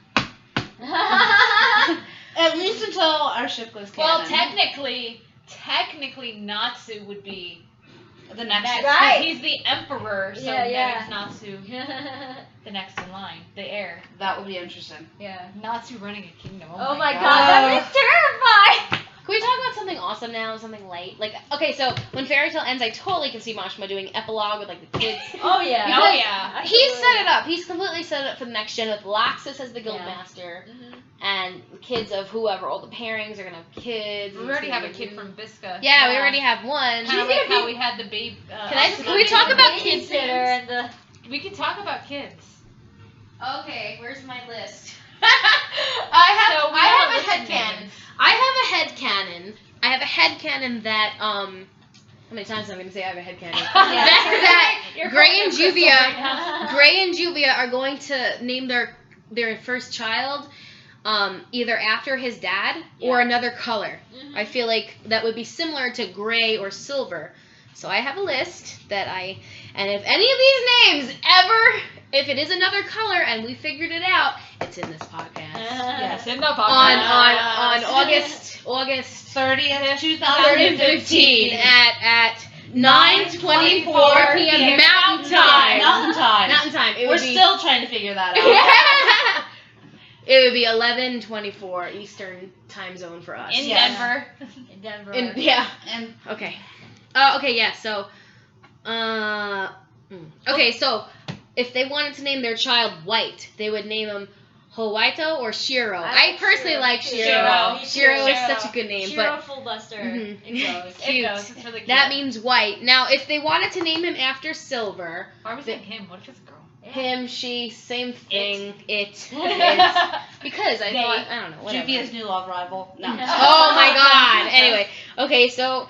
At least until our ship goes canon. Well, technically, Natsu would be the next. Right. because he's the emperor, so Yeah, yeah. that makes Natsu the next in line, the heir. That would be interesting. Yeah. Natsu running a kingdom. Oh my god, that is terrifying. Can we talk about something awesome now? Something light? Like, okay, so when Fairy Tail ends, I totally can see Mashima doing epilogue with, like, the kids. Oh yeah. Because Oh yeah. He set it up. He's completely set it up for the next gen with Laxus as the Yeah. guildmaster. Mhm. And the kids of whoever, all the pairings are going to have kids. We and already it's have a gonna kid be- from Visca. Yeah, we already have one. Kind of like how we had the babe. Can we talk about kids' Babysitter names? and the. We can talk about kids. Okay, where's my list? So we I have a list of headcanon. names. I have a headcanon that, how many times am I going to say I have a headcanon? that You're Gray and fucking Crystal right Juvia, now. Gray and Juvia are going to name their first child either after his dad or another color. Mhm. I feel like that would be similar to gray or silver. So I have a list and if any of these names ever, if it is another color and we figured it out, it's in this podcast. Yes, in the On podcast. August 30th, 2015 at 9:24 p.m. Mountain Time. Mountain time. Mountain Time. It We're would be still trying to figure that out. It would be 11:24 Eastern Time Zone for us. In Yes. Denver. In Denver. Yeah. And Okay. Okay. Yeah. So. Okay. So, if they wanted to name their child White, they would name him Howaito or Shiro. I personally like Shiro. Shiro. Shiro is Shiro. such a good name, Shiro but Fullbuster. Mhm. It goes. Cute. It goes. It's really cute. that means white. Now, if they wanted to name him after Silver, Why was it him? What if it's a girl? him, she, same thing. It. Because I They. thought, I don't know, whatever. Juvia's new love rival. No. Oh my god. Anyway, okay, so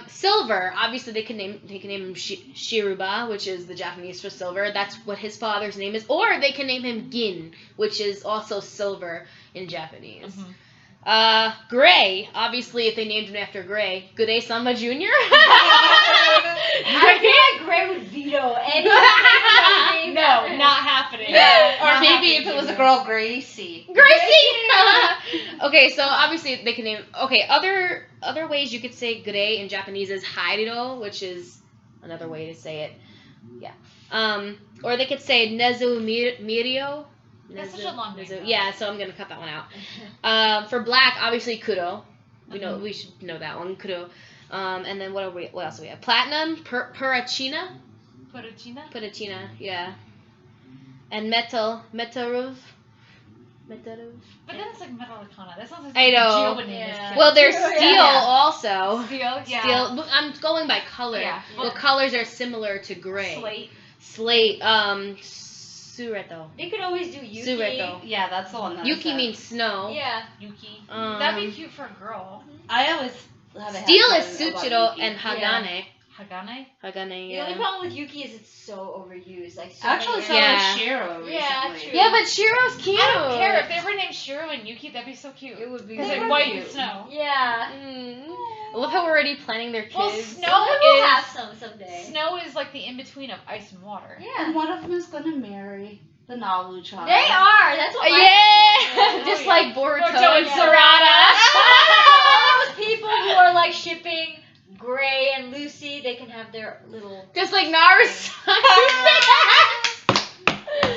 Silver, obviously they can name him Shiruba, which is the Japanese for silver. That's what his father's name is. Or they can name him Gin, which is also silver in Japanese. Mhm. Gray, obviously if they named him after Gray, Gure Samba Jr. I feel like Gray would veto any. No, not happening. Or maybe if it was a girl, Gracie. Gracie! Okay, so obviously they can name. Okay, other ways you could say Gure in Japanese is Hairiro, which is another way to say it. Yeah. Or they could say Nezu Mirio. That's such a long name, though. Yeah, so I'm gonna cut that one out. For black, obviously Kuro. We should know that one, Kuro. And then what else do we have? Platinum, Purachina. Purachina, yeah. And Metaruv. But then it's like Metal Arcana. That sounds like I know. Geo would name Yeah. his kid. Well, there's Yeah. steel also. Steel, yeah. Steel. I'm going by color. Yeah. What colors are similar to gray? Slate. Sureto. They could always do Yuki. Sureto. Yeah, that's the one that I Yuki said. means snow. Yeah. Yuki. That'd That'd be cute for a girl. I always have a Steel is headcanon about Tsuchiro Yuki. and Hagane. Hagane? Hagane, The yeah. only problem with Yuki is it's so overused. Like so Actually, so many Yeah. is Shiro recently. Yeah, true. Yeah, but Shiro's cute. I don't care. If they were named Shiro and Yuki, that'd be so cute. It would be. Because They like were white cute. and snow. Yeah. I love how we're already planning their kids. Well, snow Someone will is have some someday. snow is like the in between of ice and water. And Yeah. one of them is gonna marry the Nalu child. They are. That's what. Yeah, Oh, just yeah. like Boruto. Boruto and Yeah. Sarada. All those people who are like shipping Gray and Lucy, they can have their little. Just like Naruto.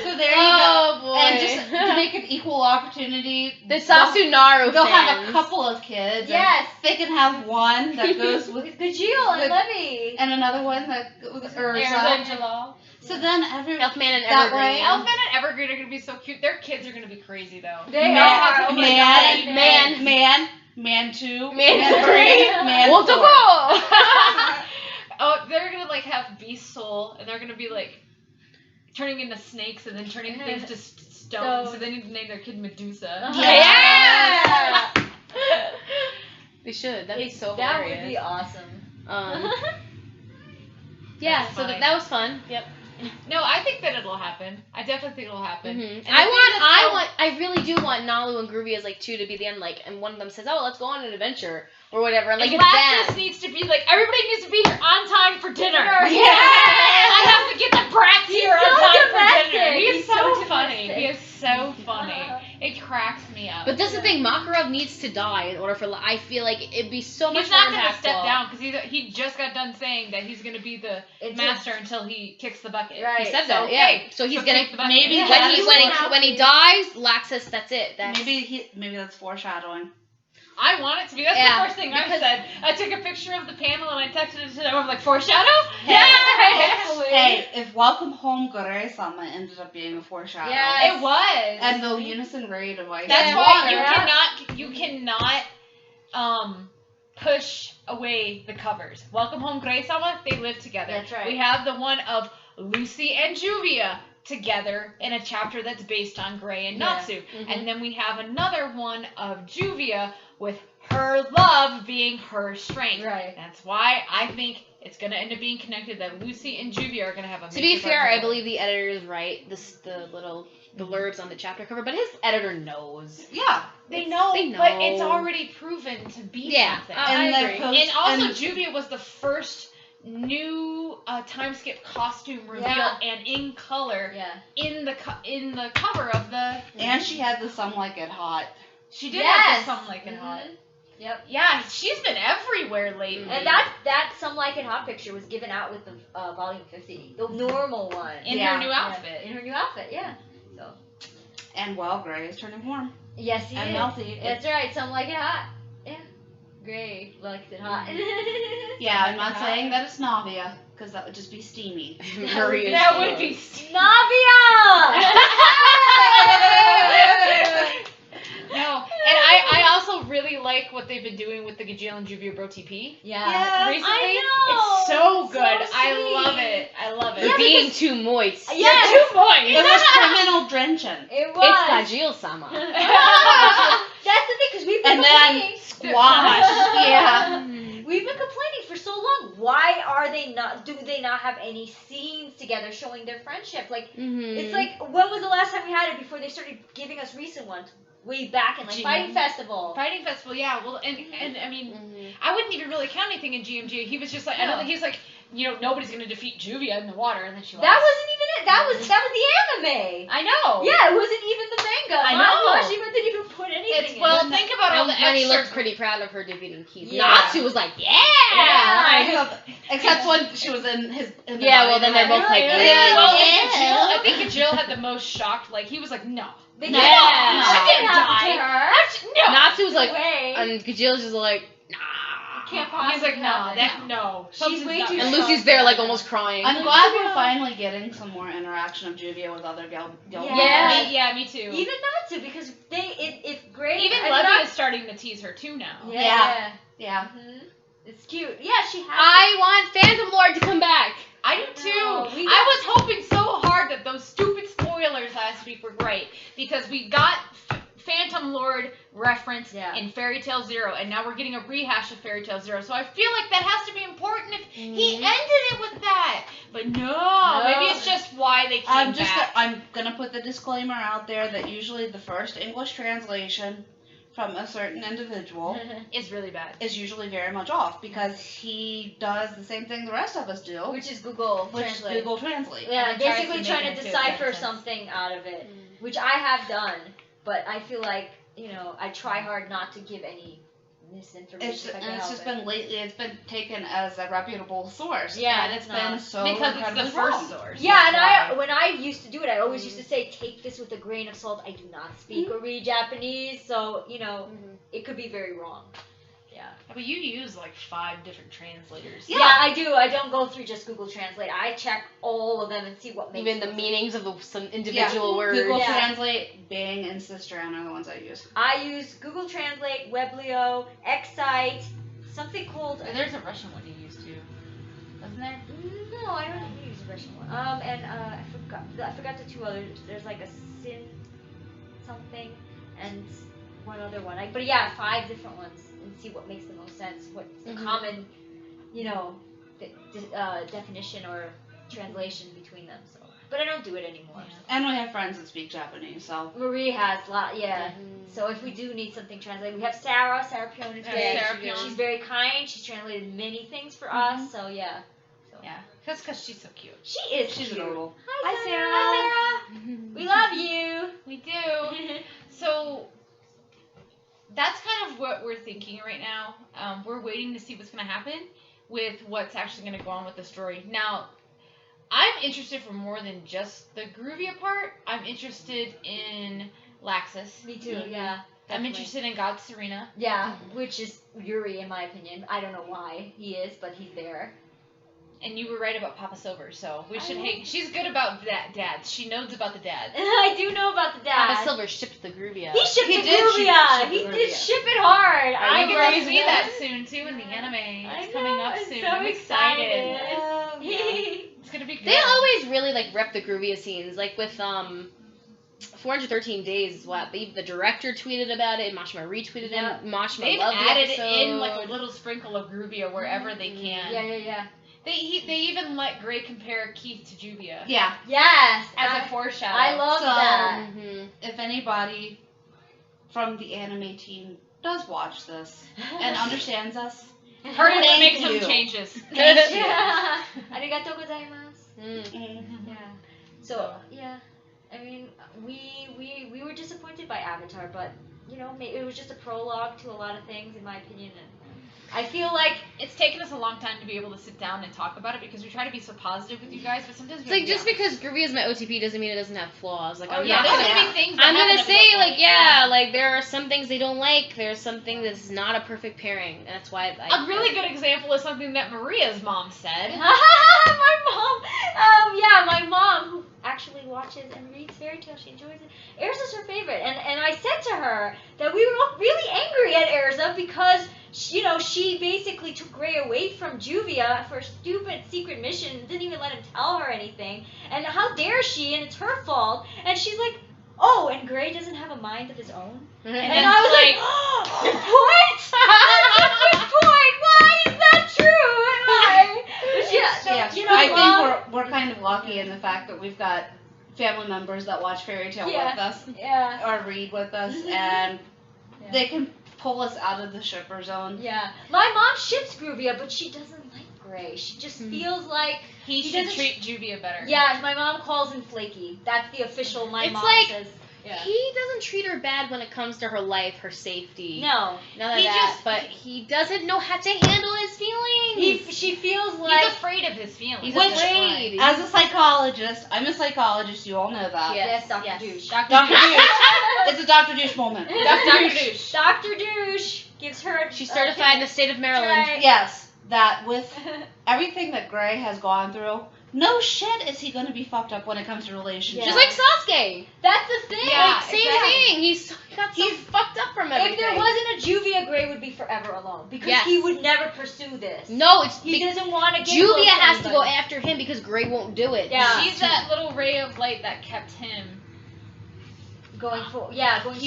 So there you Oh go. boy. And just to make it equal opportunity, the Sasunaru they'll have fans. a couple of kids. and Yes. They can have one that goes with, With Gajeel and Good. Levy. and another one that goes with Urza. Angela. So then every Elfman and that Evergreen. way, Elfman and Evergreen are gonna be so cute. Their kids are gonna be crazy though. They Man- are. Oh my man- God, man 2, Man 3, man 4. Oh, they're gonna like have beast soul, and they're gonna be like turning into snakes and then turning things to stones. So they need to name their kid Medusa. Yeah. They should. That'd be so That hilarious. would be awesome. Yeah, That's so funny. that was fun. Yep. No, I think that it'll happen. I definitely think it'll happen. Mm-hmm. And I really do want Nalu and Gruvia's like two to be the end, like, and one of them says, "Oh, let's go on an adventure" or whatever. And, like, and it's Lapis them. needs to be like, everybody needs to be here on time for dinner. Yeah. I have to get the brats He's here so on time domestic. for dinner. He's He's so so funny. domestic. He is so funny. It cracks me up. But that's the thing, Makarov needs to die in order for. I feel like it'd be so much He's more not going to impactful. step down because he just got done saying that he's going to be the It's master until he kicks the bucket. Right. He said So, that, okay, yeah. So he's gonna kick the bucket. maybe Yeah. when he dies, Laxus. That's it. That's maybe that's foreshadowing. I want it to be. That's Yeah, the first thing I because- said. I took a picture of the panel and I texted it to them. I'm like, foreshadow? Hey. Yeah! Hey, if Welcome Home Gray-sama ended up being a foreshadow. Yeah. It was. And the unison ray device. That's and why water. you cannot push away the covers. Welcome Home Gray-sama, they live together. That's right. We have the one of Lucy and Juvia together in a chapter that's based on Gray and Yeah. Natsu. Mhm. And then we have another one of Juvia with her love being her strength. Right. That's why I think it's going to end up being connected that Lucy and Juvia are going to have a To be major fair, I part believe the editor is right. The blurbs on the chapter cover, but his editor knows. Yeah. They know, They know. but it's already proven to be Yeah, something. I And agree. the post- And also, and- Juvia was the first new time skip costume reveal Yeah. and in color Yeah. in the cover of the. And she had the Some Like It Hot. She did Yes. have something like it Mhm. hot. Yep. Yeah, she's been everywhere lately. And that Some Like It Hot picture was given out with the volume 50, the normal one. in Yeah. her new Yeah. outfit. In her new outfit, yeah. So. And Gray is turning warm. Yes, he And is. melty. That's right. Some like it hot. Yeah. Gray likes it hot. Yeah, I'm not saying that it's Navia, because that would just be steamy. Maria That Stewart. would be. Navia. No, and I also really like what they've been doing with the Gajil and Juvia Bro TP. Yeah. Recently, I know. it's so So good. I sweet. love it. I love it. You're Yeah, being because- too moist. Yeah. Yes. You're too moist. It was criminal drenching. It was. It's Kajil-sama. That's the thing, because we've been And then complaining. squash. Yeah. We've been complaining for so long. Why are they not? Do they not have any scenes together showing their friendship? Like, Mm-hmm. it's like, when was the last time we had it before they started giving us recent ones? Way back in like GM. Fighting Festival. Fighting Festival, yeah. Well, and I mean, Mm-hmm. I wouldn't even really count anything in GMG. He was just like, I don't No. think he's like, nobody's gonna defeat Juvia in the water, and then she. That lost. wasn't even it. That was the anime. I know. Yeah, it wasn't even the manga. I know. Mashima didn't even put anything It's in. well, it. think about all the When he extra. looked pretty proud of her defeating Keith. Yeah. Natsu was like, yeah! Except when she was in his. In the Yeah, well, then they're body. both like, Yeah, yeah. well, I think Jill had the most shocked. Like he was like, no. They No, didn't. no, She didn't die. happen to her. No. Natsu was like, way. and Kajil's just like, nah. Can't He's like, possibly no, happen. no. She's Something's way not too right. And strong. Lucy's there, like, almost crying. I'm glad we're finally getting some more interaction of Juvia with other gal. Yeah. Me too. Even Natsu, because if Gray Even and Levy Natsu- is starting to tease her too now. Yeah. Yeah. Mhm. It's cute. Yeah, she has. I want Phantom Lord to come back. I do too. No, we I was hoping so hard that those stupid spoilers last week were great because we got Phantom Lord reference Yeah. in Fairy Tail Zero, and now we're getting a rehash of Fairy Tail Zero. So I feel like that has to be important if he ended it with that. But no, maybe it's just why they came back. I'm gonna put the disclaimer out there that usually the first English translation from a certain individual It's really bad. is usually very much off because he does the same thing the rest of us do, Which is Google which Translate. Google Translate. Yeah, And it tries basically to trying make to it decipher make sense. something out of it, which I have done, but I feel like, I try hard not to give any misinformation. It's if I can and it's help just it. been lately. It's been taken as a reputable source. Yeah, and it's it's been not. so Because it's incredibly the first wrong. source. Yeah, and That's why. when I used to do it, I always used to say, take this with a grain of salt. I do not speak or read Japanese, so, it could be very wrong. Yeah. But you use like 5 different translators. Yeah, I do. I don't go through just Google Translate. I check all of them and see what makes Even the sense. meanings of some individual words. Google Yeah. Translate, Bing, and Sisteran are the ones I use. I use Google Translate, Weblio, Excite, something called... There's a Russian one you use too, wasn't there? No, I don't use a Russian one. And I forgot the 2 others. There's like a Sin something and one other one. But yeah, 5 different ones and see what makes the most sense. What's the Mhm. common, definition or translation between them. So, but I don't do it anymore. And we have friends that speak Japanese, so. Marie has a lot, yeah. So if we do need something translated, we have Sarah Pion is great. Sarah Pion. She's very kind. She's translated many things for us. So yeah. Yeah, because she's so cute. She is. She's cute. adorable. Hi Sarah. We love you. We do. So that's kind of what we're thinking right now. We're waiting to see what's going to happen with what's actually going to go on with the story. Now, I'm interested for more than just the Gruvia part. I'm interested in Laxus. Me too. Yeah. I'm interested in God Serena. Yeah, which is Yuri in my opinion. I don't know why he is, but he's there. And you were right about Papa Silver, so we should. know. Hey, she's good about dads. She knows about the dads. I do know about the dad. Papa Silver shipped the Gruvia. He shipped He the did Gruvia. ship He the did Gruvia. ship it hard. Are you I gonna see know. that soon too in the anime? I It's coming know, up I'm soon. so I'm excited. excited. It's gonna be good. They always really like rep the Gruvia scenes, like with 413 Days is what the director tweeted about it, Mashima retweeted Yeah. it, Mashima They've loved the added episode. in like a little sprinkle of Gruvia wherever they can. Yeah. They even let Gray compare Keith to Juvia Yeah. Yes. as a foreshadow. I love So- that. Mhm. If anybody from the anime team does watch this and understands us, Hurry up and make Thank some you. changes. Yeah. Arigatou gozaimasu. Mm. Yeah. So yeah, I mean, we were disappointed by Avatar, but you know, it was just a prologue to a lot of things, in my opinion, and I feel like It's taken us a long time to be able to sit down and talk about it because we try to be so positive with you guys, but sometimes we It's like have to just be because Gruvia is my OTP doesn't mean it doesn't have flaws. Like I'm yeah, not there's gonna. gonna be things that I'm happen gonna that we say don't like like. yeah, like there are some things they don't like. There's something that's not a perfect pairing, and that's why A really good example is something that Maria's mom said. my mom, my mom who actually watches and reads fairy tale, she enjoys it. Erza's her favorite, and I said to her that we were all really angry at Erza because she basically took Gray away from Juvia for a stupid secret mission and didn't even let him tell her anything. And how dare she? And it's her fault. And she's like, oh, and Gray doesn't have a mind of his own. And And then I was like- like, oh, what? That's a good point. Why is that true? Why? yeah, I think we're kind of lucky in the fact that we've got family members that watch fairy tale with us Yeah. or read with us, and they can pull us out of the shipper zone. Yeah. My mom ships Gruvia, but she doesn't like Gray. She just feels like He He should doesn't- treat Juvia better. yeah. My mom calls him flaky. That's the official. My It's mom like- says. Yeah. He doesn't treat her bad when it comes to her life, her safety. No. None of He that. just- But he doesn't know how to handle his feelings. She feels like. He's afraid of his feelings. He's Which- afraid. As a psychologist, I'm a psychologist, you all know that. Yes, Dr. yes. Douche. Dr. Dr. Douche. Douche. It's a Dr. Douche moment. Dr. Douche. Dr. Douche gives her. She's certified in the state of Maryland. Right. Yes, that with everything that Gray has gone through, no shit is he going to be fucked up when it comes to relationships. Just like Sasuke. That's the thing. Yeah, Like, same exactly. thing. He got so fucked up from everything. If there wasn't a Juvia, Gray would be forever alone because Yes. he would never pursue this. No, it's He doesn't want to get Juvia close has to go anybody. after him because Gray won't do it. Yeah. She's that little ray of light that kept him. going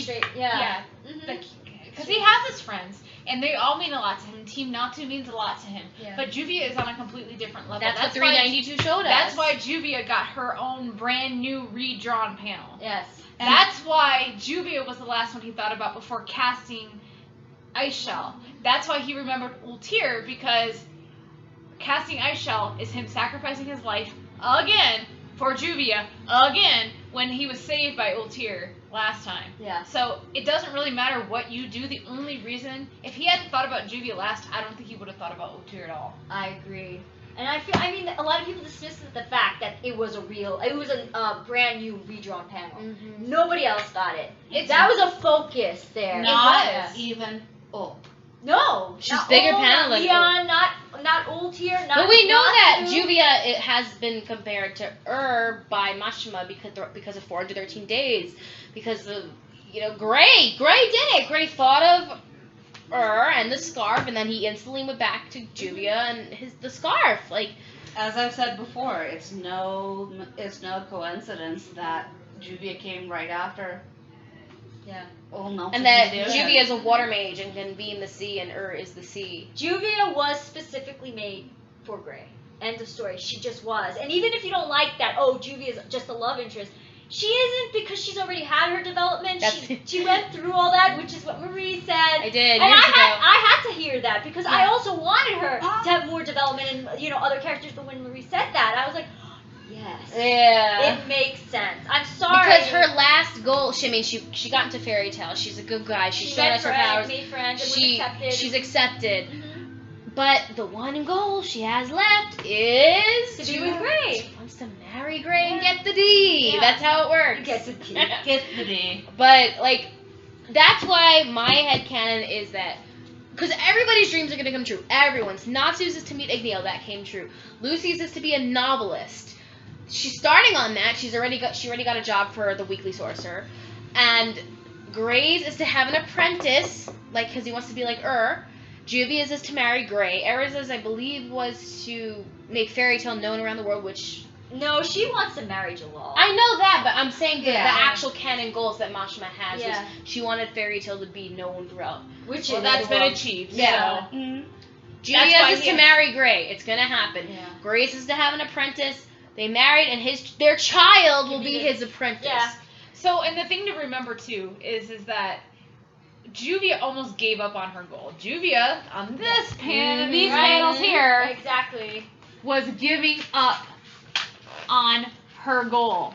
straight. Yeah. Mhm. Because he has his friends, and they all mean a lot to him. Team Natsu means a lot to him. Yeah. But Juvia is on a completely different level. That's what why- 392 showed us. That's why Juvia got her own brand new redrawn panel. Yes. And- That's why Juvia was the last one he thought about before casting Ice Shell. That's why he remembered Ultir, because casting Ice Shell is him sacrificing his life again for Juvia again when he was saved by Ultir last time. Yeah. So it doesn't really matter what you do. The only reason, if he hadn't thought about Juvia last, I don't think he would have thought about Ultir at all. I agree. And I mean, a lot of people dismiss the fact that it was a brand new redrawn panel. Mhm. Nobody else got it. It's- That was a focus there. Not was. even Ulp. No. She's not bigger Ul, panel not than Leon, not Ultir, not. But we know that Natsu. Juvia it has been compared to by Mashima because of 413 Days, because of Gray did it. Gray thought of and the scarf, and then he instantly went back to Juvia and the scarf. Like As I've said before, it's no coincidence that Juvia came right after. Yeah. and that Juvia. Juvia is a water mage and can be in the sea, and is the sea. Juvia was specifically made for Gray. End of story. She just was. And even if you don't like that, oh, Juvia is just a love interest, she isn't, because she's already had her development. She went through all that, which is what Marie said. I did, And years ago. I had to hear that, because I also wanted her to have more development and, you know, other characters. But when Marie said that, I was like, yes. Yeah. It makes sense. I'm sorry. Because her last goal, she got into fairy tale. She's a good guy. She showed us her powers. Made friends, and was accepted. She's accepted. But the one goal she has left is to be with Gray. She wants to marry Gray and get the D. Yeah. That's how it works. Get the D. Get the D. But like, that's why my headcanon is that, because everybody's dreams are gonna come true. Everyone's. Natsu's is to meet Igneo. That came true. Lucy's is to be a novelist. She's starting on that. She already got a job for the Weekly Sorcerer, and Gray's is to have an apprentice, like, because he wants to be like Juvia's is to marry Gray. Era's, I believe, was to make fairy tale known around the world, which... No, she wants to marry Jalal. I know that, but I'm saying the actual canon goals that Mashima has Yeah. was she wanted fairy tale to be known throughout. Which Well, is that's the been world. achieved. Yeah. So. Mm-hmm. Juvia's is to marry Gray. It's gonna happen. Yeah. Gray's is to have an apprentice. They married, and their child will be his apprentice. Yeah. So, and the thing to remember too is that Juvia almost gave up on her goal. Juvia, on this these panels here, Exactly. was giving up on her goal.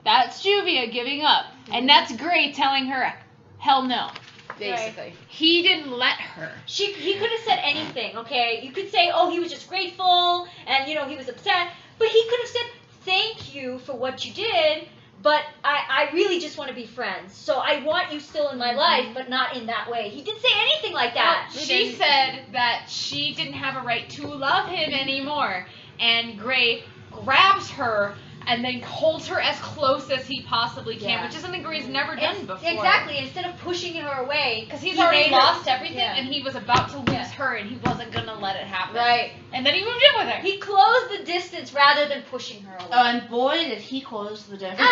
That's Juvia giving up. And that's Gray telling her, hell no. Basically. He didn't let her. He could have said anything, okay? You could say, oh, he was just grateful, and, you know, he was upset. But he could have said, thank you for what you did, but I really just want to be friends. So I want you still in my life, but not in that way. He didn't say anything like that. Well, she said that she didn't have a right to love him anymore. And Gray grabs her and then holds her as close as he possibly can, which is something Gray's never done before. Exactly. Instead of pushing her away. Because he's already lost everything, Yeah. and he was about to lose her, and he wasn't going to let it happen. Right. And then he moved in with her. He closed the distance rather than pushing her away. Oh, and boy, did he close the difference.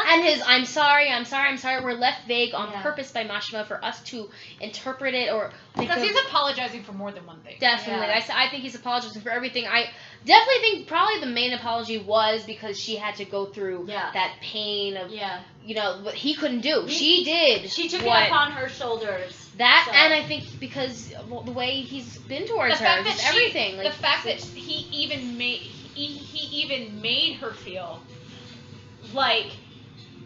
And his I'm sorry were left vague on Yeah. purpose by Mashima for us to interpret it or think Because of- he's apologizing for more than one thing. Definitely. Yeah. I think he's apologizing for everything. I definitely think probably the main apology was because she had to go through that pain of, you know, what he couldn't do. She did. She took it what, upon her shoulders. That, so. and I think because of the way he's been towards her, just everything. The fact that he even made her feel like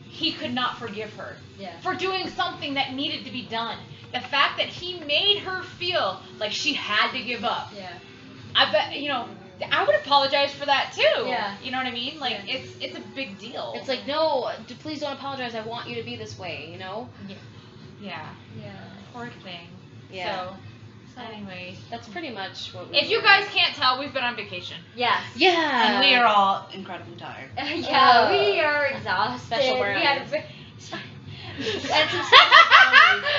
he could not forgive her for doing something that needed to be done. The fact that he made her feel like she had to give up. Yeah. I bet, you know, I would apologize for that too. Yeah. You know what I mean? Like, it's a big deal. It's like, no, please don't apologize. I want you to be this way, you know? Yeah. Poor thing. Yeah. So anyways. That's pretty much what we If you guys can't tell, we've been on vacation. Yes. Yeah. And we are all incredibly tired. We are exhausted. Special we brownies. had and some special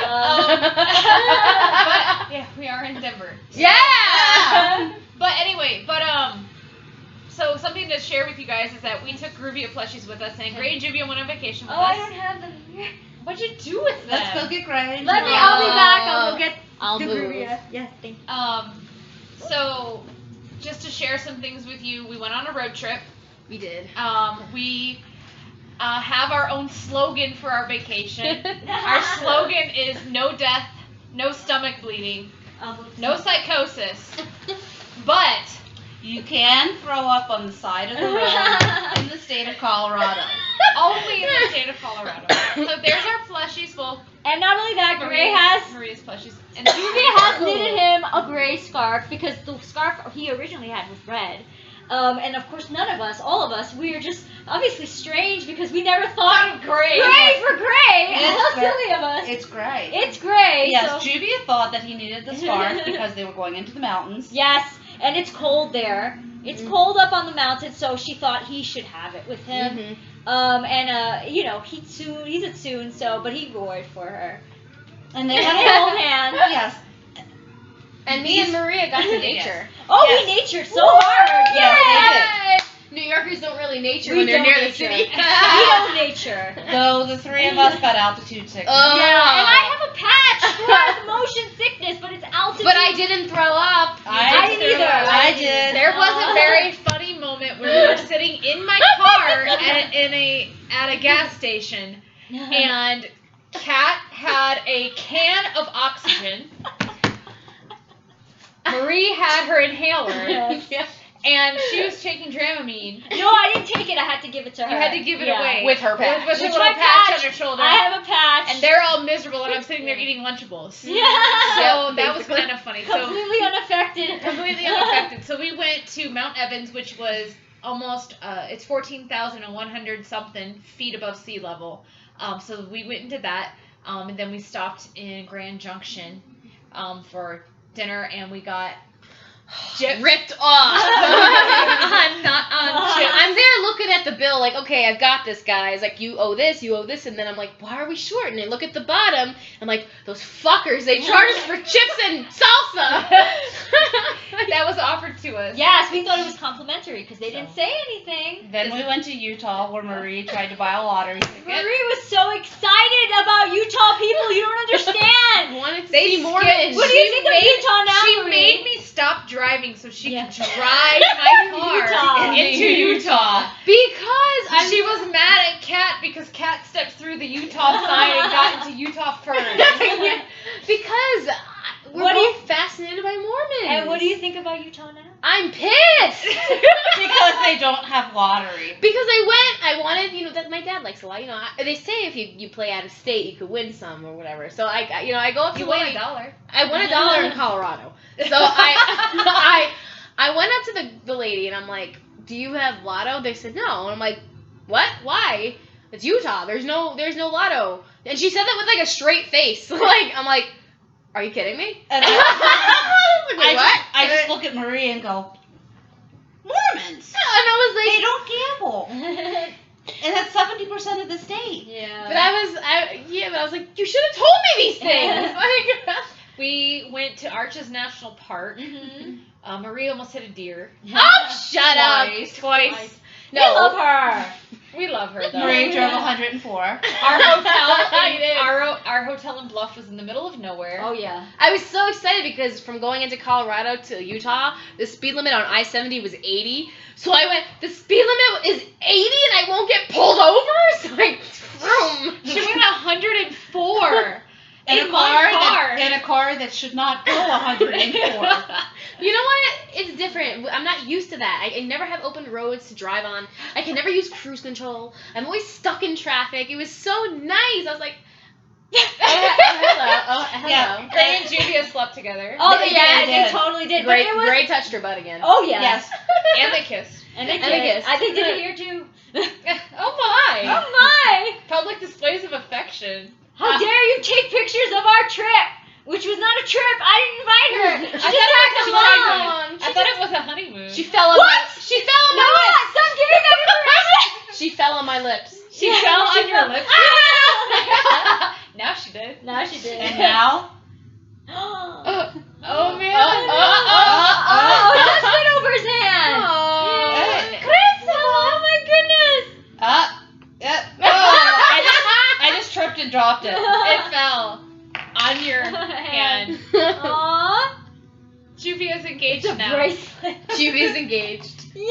brownies. But yeah, we are in Denver. Yeah! But anyway, so something to share with you guys is that we took Gruvia plushies with us, and Gray and Juvia went on vacation with us. I don't have them here. What'd you do with them? Let's go get Gray. I'll be back. I'll go get I'll the move. Gruvia. Yes, thank you. So just to share some things with you, we went on a road trip. We did. We have our own slogan for our vacation. Our slogan is no death, no stomach bleeding, no psychosis, but You can throw up on the side of the road in the state of Colorado. only in the state of Colorado. So there's our plushies. Well, And not only that, Gray has Maria's plushies. And Juvia has knitted him a gray scarf because the scarf he originally had was red. And of course, all of us, we are just obviously strange because we never thought of Gray. Gray for Gray. It's How gray. silly of us. It's Gray. It's Gray. Yes, So. Juvia thought that he needed the scarf because they were going into the mountains. Yes, and it's cold there. It's cold up on the mountain, so she thought he should have it with him. Mm-hmm. You know, he's a Tsoon, but he wore it for her. And they They had hold hands. Yes. And me and Maria got to nature. Oh, Yes. we natured so hard. Yes, New Yorkers don't really nature We when they're don't near the nature. city. We don't nature. So the three of us got altitude sickness. Oh. Yeah, and I have a patch for motion sickness, but it's altitude. But I didn't throw up. I didn't either. I did. very funny moment where we were sitting in my car at a gas station, and Kat had a can of oxygen. Marie had her inhaler. Yes. And she was taking Dramamine. No, I didn't take it. I had to give it to her. You had to give it away. With her patch. With her With little my patch on her shoulder. I have a patch. And they're all miserable, and I'm sitting there eating Lunchables. Yeah. So that was kind of funny. Completely unaffected. Completely unaffected. So we went to Mount Evans, which was almost, it's 14,100 something feet above sea level. So we went and did that. And then we stopped in Grand Junction for dinner, and we got ripped off. I'm there looking at the bill like, okay, I've got this, guys. Like, you owe this, and then I'm like, why are we short? And I look at the bottom, I'm like, those fuckers, they charge us for chips and salsa. That was offered to us. Yes, we thought it was complimentary because they didn't say anything. Then we went to Utah where Marie tried to buy a lottery ticket. Marie was so excited about Utah people. You don't understand. Wanted to see more. What do you think of Utah now, She Marie? made me stop driving so she Yeah. could drive my car into Utah. Because She was mad at Kat because Kat stepped through the Utah sign and got into Utah first. because we're both fascinated by Mormons. And what do you think about Utah now? I'm pissed. Because they don't have lottery. Because I wanted, that my dad likes a lot. They say if you play out of state, you could win some or whatever. So I go up to You won $1. I won $1 in Colorado. So I went up to the lady and I'm like, do you have lotto? They said no. And I'm like, what? Why? It's Utah. There's no lotto. And she said that with like a straight face. I'm like, are you kidding me? And I just look at Marie and go, Mormons. And I was like, They don't gamble. And that's 70% of the state. Yeah. but I was like, you should have told me these things. We went to Arches National Park. Mm-hmm. Marie almost hit a deer. Oh, shut up. Twice. We love her. We love her though. Marie drove 104. Our hotel in Bluff was in the middle of nowhere. Oh yeah. I was so excited because from going into Colorado to Utah, the speed limit on I-70 was 80. So I went, the speed limit is 80 and I won't get pulled over? So vroom. She went 104 In a car that should not go 104. You know what? It's different. I'm not used to that. I never have open roads to drive on. I can never use cruise control. I'm always stuck in traffic. It was so nice. I was like, hello. Yeah. Gray and Juvia slept together. Oh They yeah, did. they totally did. Gray, But it was. Gray touched her butt again. Oh yeah. Yes. And they kissed. And they And they did. kissed. I think they did it here too. Oh my! Oh my! Public displays of affection. How dare you take pictures of our trip? Which was not a trip. I didn't invite her. She just had to come. I thought it was a honeymoon. She fell on What? She fell on No, my lips. stop giving that information. She fell on my lips. She fell on your lips. Now she did. Now she did. And now? Oh man. Oh, it just went over his hand. Oh. Chris, oh my goodness. I just tripped and dropped it. It fell on your hand. Aww. Juvia's engaged It's a now. bracelet. Juvia's engaged. Yay!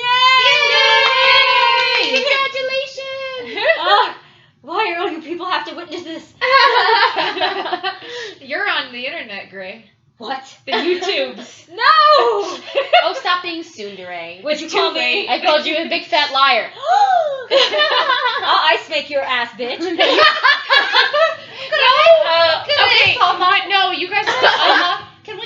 Congratulations! Why all you people have to witness this? You're on the internet, Gray. What? The YouTubes. No! Oh, stop being tsundere. What'd you call me? I called you a big fat liar. I'll ice make your ass, bitch. Okay. No, you guys. Can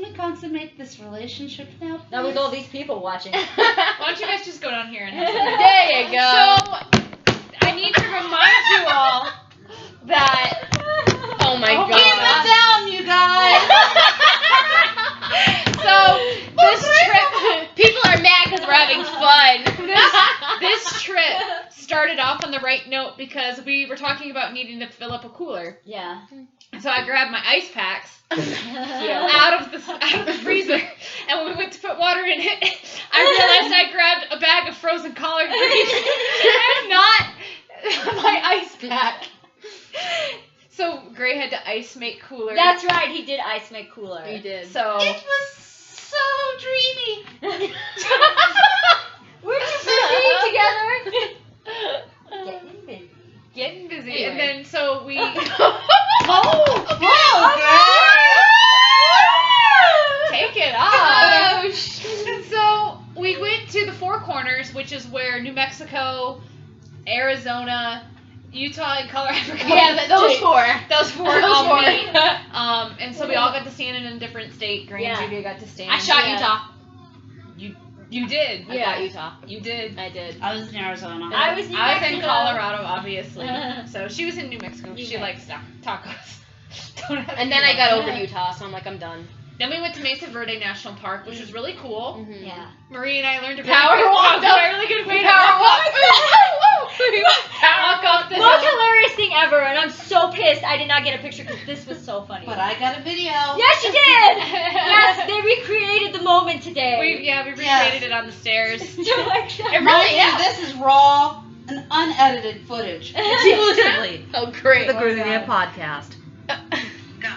we consummate this relationship now? Now with all these people watching. Why don't you guys just go down here and have some There you go. So, I need to remind you all that. Oh my god. Keep it down, you guys. So, this trip. People are mad because we're having fun. This trip started off on the right note because we were talking about needing to fill up a cooler. Yeah. So I grabbed my ice packs Yeah. out of the freezer, and when we went to put water in it, I realized I grabbed a bag of frozen collard greens and not my ice pack. So Gray had to ice make cooler. That's right, he did ice make cooler. You did. So It was so dreamy. We're too busy together. Getting busy. Getting busy. Anyway. And then so we. Take it off. Oh, So we went to the Four Corners, which is where New Mexico, Arizona, Utah, and Colorado. Yeah, those four. Those four Those all four. meet. And so we all got to stand in a different state. Gray and Yeah. Juvia got to stand. I shot Yeah. Utah. You did. I Yeah. got Utah. You did. I did. I was in Arizona. I was in I was in Mexico. Colorado, obviously. So she was in New Mexico. She Yeah. likes tacos. Don't have And to then be I got like- over Utah, so I'm like, I'm done. Then we went to Mesa Verde National Park, which was really cool. Mm-hmm. Yeah. Marie and I learned a Power walk. a really good way to Power walk. walk off the Most hill. hilarious thing ever, and I'm so pissed I did not get a picture because this was so funny. But I got a video. Yes, you did! Yes, they recreated the moment today. We recreated Yes. it on the stairs. So like that. It Mind really you, is. this is raw and unedited footage. Exclusively. Oh, great. The Oh, Gruvia God. Podcast. Go.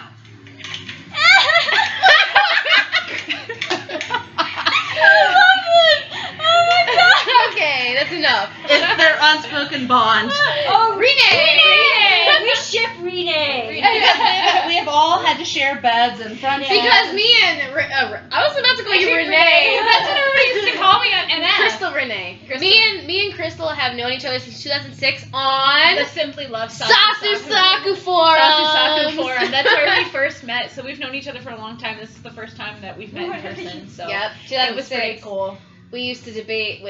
I love it! Oh my god! Okay, that's enough. It's their unspoken bond. Oh, Renee! We ship Renee! Because we have all had to share beds and front seats. Because me and I was about to call you Renee. Renee. That's what everybody used to call me on NF. Crystal Renee. Crystal. Me and Crystal have known each other since 2006 on The Simply Love Sasu Saku Forum. Sasu Forum. That's where we first met. So we've known each other for a long time. This is the first time that we've met in person. So Yep, it was pretty 2006. cool. We used to debate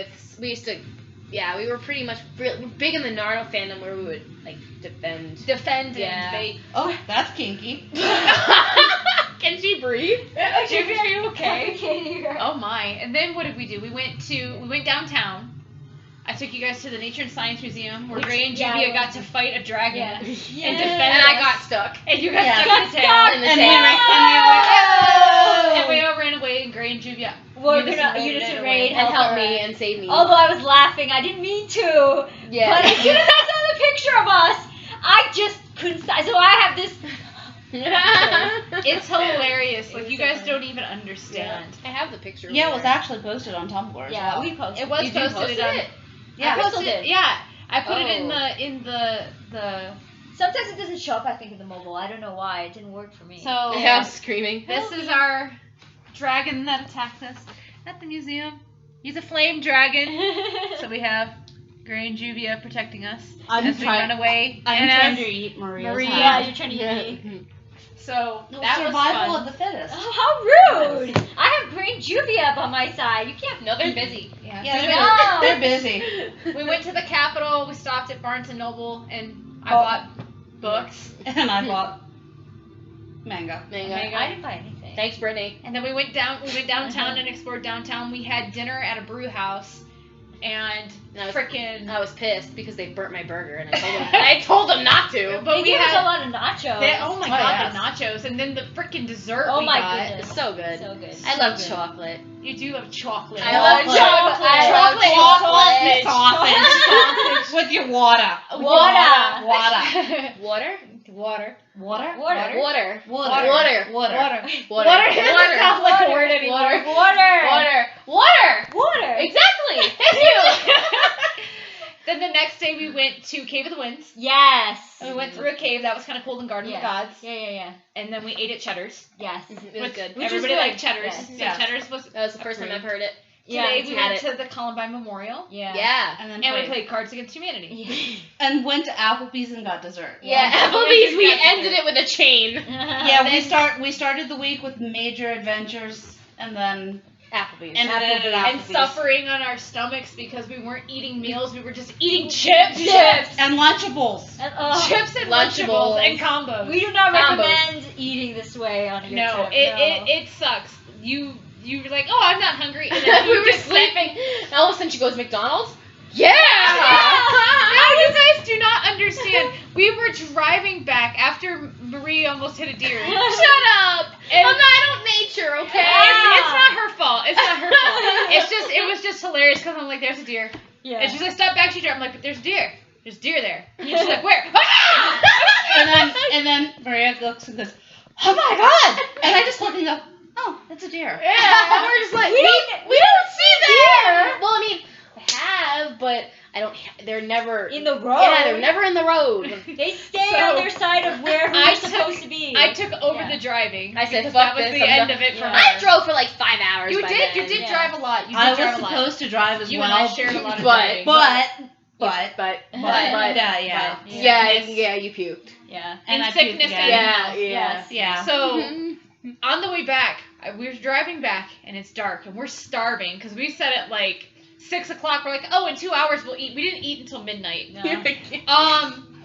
we were pretty much big in the Naruto fandom where we would like defend. Defend Yeah. and debate. Oh, that's kinky. Can she breathe? Juvia, are you okay? Okay. Oh my! And then what did we do? We went downtown. I took you guys to the Nature and Science Museum where Which- Gray and yeah, Juvia we- got to fight a dragon Yeah. and Yes. defend And I us. got stuck. And you got Yeah. stuck in the tail. In the And tail. And we all ran away, and Gray and Juvia We're Unison gonna raided Unison it raid away. And help her. me and save me. Although I was laughing, I didn't mean to. Yeah. But as soon as I saw the picture of us, I just couldn't stop. So I have this. It's hilarious. It Like was you so guys funny. don't even understand. I have the picture. Yeah, it was there. actually posted on Tumblr as Yeah, well. we posted. It was You do posted posted on. it? Yeah. I Crystal posted. did. Yeah, I put it in Oh. the. Sometimes it doesn't show up, I think, in the mobile. I don't know why. It didn't work for me. So Yeah, I was screaming. this is our dragon that attacked us at the museum. He's a flame dragon. So we have Gray and Juvia protecting us as we run away. I'm and trying as- to eat Maria's Maria- yeah, hat. you're trying to eat me. So No, that was survival fun. of the fittest. Oh, how rude! I have Gray and Juvia up on my side. You can't. No, they're busy. Yeah. Yeah, No. they're busy. We went to the Capitol. We stopped at Barnes and Noble, and I Oh. bought books. And I bought mango. Mango. Mango. I didn't buy anything. Thanks, Brittany. And then we went downtown and explored downtown. We had dinner at a brew house, and And frickin'. I was pissed because they burnt my burger, and I told them not to. But They we gave us a had. lot of nachos. Oh my Oh, god, yes. the nachos, and then the frickin' dessert. Oh we my got. goodness. It's so good. So good. I love good. chocolate. You do love chocolate. I love chocolate. I love Chocolate. chocolate. With your water. Water. Water. Water? Water. Water? Water. Water. Water. Water. Water. Water. Water doesn't sound like a Water. word anymore. Water. Water. Water. Water. Exactly. Thank you. Then the next day we went to Cave of the Winds. Yes. And we went through a cave that was kind of cool in Garden Yeah. of Gods. Yeah. And then we ate at Cheddar's. Yes. It was good. Which was Everybody good. liked Cheddar's. Yes. So Yes. Cheddar's was. That was the first time I've heard it. Today Yeah. we had went it. to the Columbine Memorial. Yeah. Yeah. And then And we played. played Cards Against Humanity. Yeah. And went to Applebee's and got dessert. Yeah. Yeah. Applebee's, we ended it with a chain. Yeah, we started the week with major adventures and then Applebee's. ended it at And Applebee's. suffering on our stomachs because we weren't eating meals, we were just eating chips. And Lunchables. And, Chips and Lunchables. Lunchables and combos. we do not Combos. recommend eating this way on your No, trip. it sucks. You were like, oh, I'm not hungry. And then We you were just like, sleeping. And all of a sudden she goes, McDonald's? Yeah! No, you guys do not understand. We were driving back after Marie almost hit a deer. Shut up! And- I'm not out nature, okay? It's not her fault. It's not her fault. It was just hilarious because I'm like, there's a deer. Yeah. And she's like, stop back, I'm like, but there's deer. There's deer there. And she's like, where? Ah! And then Maria looks and goes, oh my god! And I just look and go, oh, That's a deer. Yeah, and we're just like, we don't see that. Well, I mean, I have, but I don't. They're never In the road. Yeah, they're never in the road. They stay So, on their side of where I we're supposed to be. I took over Yeah. the driving. I said, because fuck that was this. the I'm end done. of it for Yeah. her. I drove for like 5 hours. You by did. then. You did Yeah. drive a lot. You did I drive was a lot. supposed to drive as You well. and I shared a lot of But- driving. But Yeah, you puked. Yeah. and In I puked sickness again. and Yeah, health. yeah. Yes. So on the way back, we were driving back, and it's dark, and we're starving because we said at like 6 o'clock. We're like, oh, in 2 hours we'll eat. We didn't eat until midnight. No.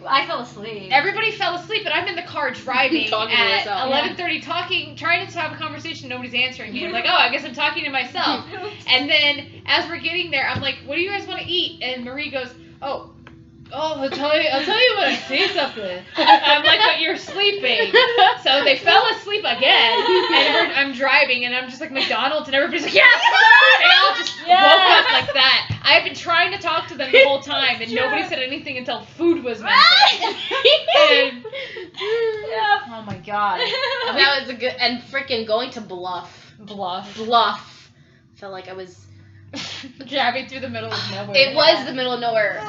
I fell asleep. Everybody fell asleep, and I'm in the car driving Talking to at herself. 11:30, trying to have a conversation. Nobody's answering me. I'm like, oh, I guess I'm talking to myself. And then as we're getting there, I'm like, what do you guys want to eat? And Marie goes, oh, I'll tell you when I see something. I'm like, but you're sleeping. So they fell asleep again, and I'm driving, and I'm just like, McDonald's, and everybody's like, yes! They all just woke up like that. I've been trying to talk to them the whole time, and nobody said anything until food was mentioned. And, oh my god. That was a good, and freaking going to Bluff. Felt like I was. Driving through the middle of nowhere. It was the middle of nowhere.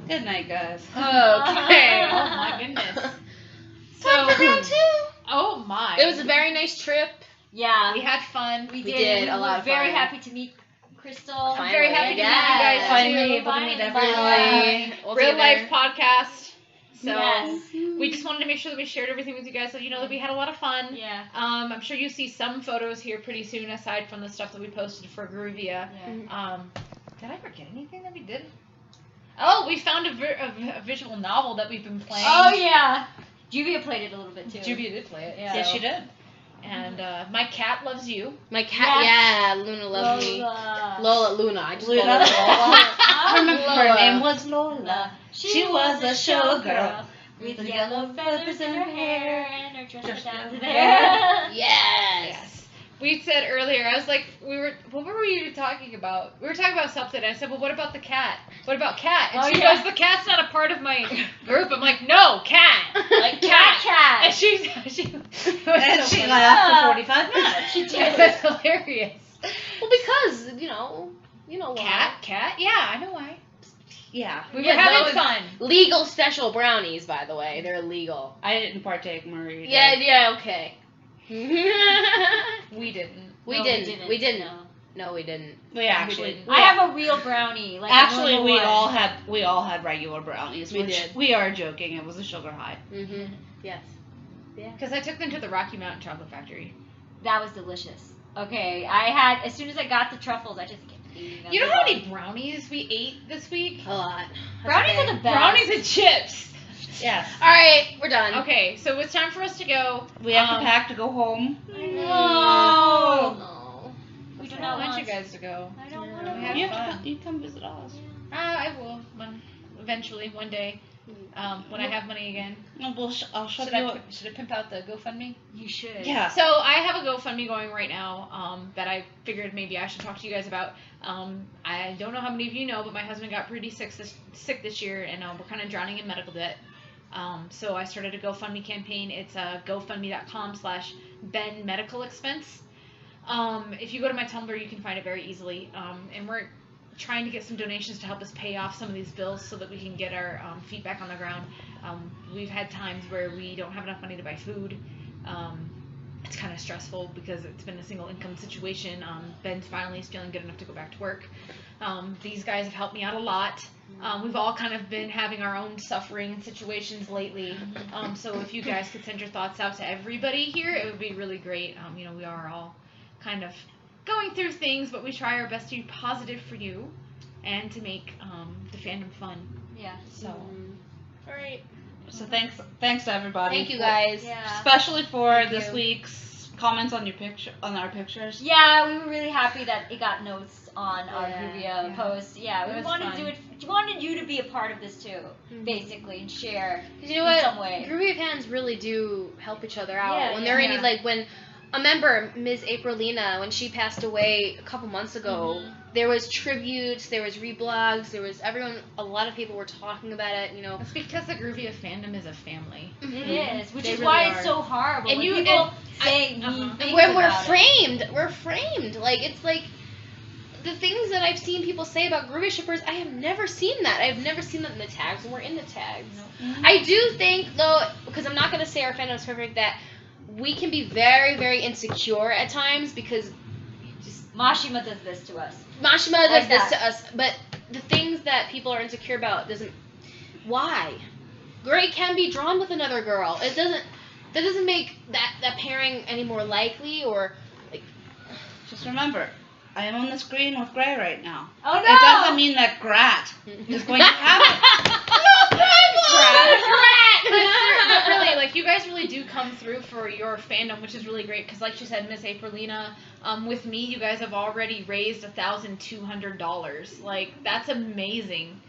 Good night, guys. Okay. Oh my goodness. So, oh my. It was a very nice trip. Yeah. We had fun. We We did. did, We a lot were of very fun. happy to meet Crystal. Finally, very happy to meet you yeah. guys Finally too. able to meet Finally. everyone. All Real together. life podcast. So Yes. we just wanted to make sure that we shared everything with you guys, so you know that we had a lot of fun. Yeah. I'm sure you'll see some photos here pretty soon, aside from the stuff that we posted for Gruvia. Yeah. Did I forget anything that we did? Oh, we found a visual novel that we've been playing. Oh yeah. Juvia played it a little bit too. Juvia did play it. Yeah. Yes, so- she did. And my cat loves you. My cat, yeah, Luna loves me. Lola, Luna. I just Luna. called her Lola. Remember, her name was Lola. She was a showgirl with yellow feathers in her hair and her dress was down to there. Yes. We said earlier, I was like, what were we talking about? We were talking about something. I said, well, what about the cat? What about cat? And she goes, the cat's not a part of my group. I'm like, no, cat. Like, cat. And she laughed for 45 minutes. She did. That's hilarious. Well, because, you know why. Cat? Yeah, I know why. Yeah. We were Yeah, having those- fun. Legal special brownies, by the way. They're legal. I didn't partake, Marie. did. Yeah, okay. We didn't. We No, didn't. We didn't. No. No, we didn't. We actually. didn't. I have a real brownie. Like Actually, a we normal one. all had regular brownies. We which did. We are joking. It was a sugar high. Mm-hmm. Yes. Because I took them to the Rocky Mountain Chocolate Factory. That was delicious. Okay, I had as soon as I got the truffles, I just kept eating them. You know how many brownies we ate this week? A lot. brownies are the best. Brownies and chips. Yes. All right, we're done. Okay, so it's time for us to go. We have to pack to go home. No. No. We do I not want want you guys to go. I don't want We to. had You fun. you come visit us. I will. Eventually, one day. When I have money again. No, I'll show Should you. I pimp out the GoFundMe? You should. Yeah. So I have a GoFundMe going right now that I figured maybe I should talk to you guys about. I don't know how many of you know, but my husband got pretty sick this year, and we're kind of drowning in medical debt. So I started a GoFundMe campaign. It's GoFundMe.com/Ben Medical Expense. If you go to my Tumblr, you can find it very easily. And we're trying to get some donations to help us pay off some of these bills so that we can get our feet back on the ground. We've had times where we don't have enough money to buy food. It's kind of stressful because it's been a single income situation. Ben finally is feeling good enough to go back to work. These guys have helped me out a lot. We've all kind of been having our own suffering and situations lately. So if you guys could send your thoughts out to everybody here, it would be really great. We are all kind of going through things, but we try our best to be positive for you and to make the fandom fun. Yeah. So, All right. So thanks to everybody. Thank you guys. Yeah. Especially for Thank this you. week's comments on our pictures. Yeah, we were really happy that it got notes on our Yeah, Gruvia yeah. post. Yeah, It we was wanted fun. to do it. We wanted you to be a part of this too, Mhm. basically, and share. Because you know in what? some way. Gruvia fans really do help each other out Yeah, when they're in yeah. need. Like when a member, Ms. Aprilina, when she passed away a couple months ago, there was tributes, there was reblogs, there was a lot of people were talking about it, you know. It's because the Gruvia fandom is a family. It is, which They is really why are. it's so horrible. And when you- people and say mean things When we're about it. framed. Like, it's like, the things that I've seen people say about Gruvia shippers, I have never seen that. I've never seen that in the tags, and we're in the tags. I do think, though, because I'm not going to say our fandom is perfect, that we can be very, very insecure at times, because Mashima does this to us. Mashima Like does this that. to us, but the things that people are insecure about doesn't. Why? Gray can be drawn with another girl. It doesn't. That doesn't make that pairing any more likely, or like. Just remember, I am on the screen with Gray right now. Oh no! It doesn't mean that Grat is going to have it. But really, like, you guys really do come through for your fandom, which is really great. Because, like she said, Miss Aprilina, with me, you guys have already raised $1,200. Like, that's amazing.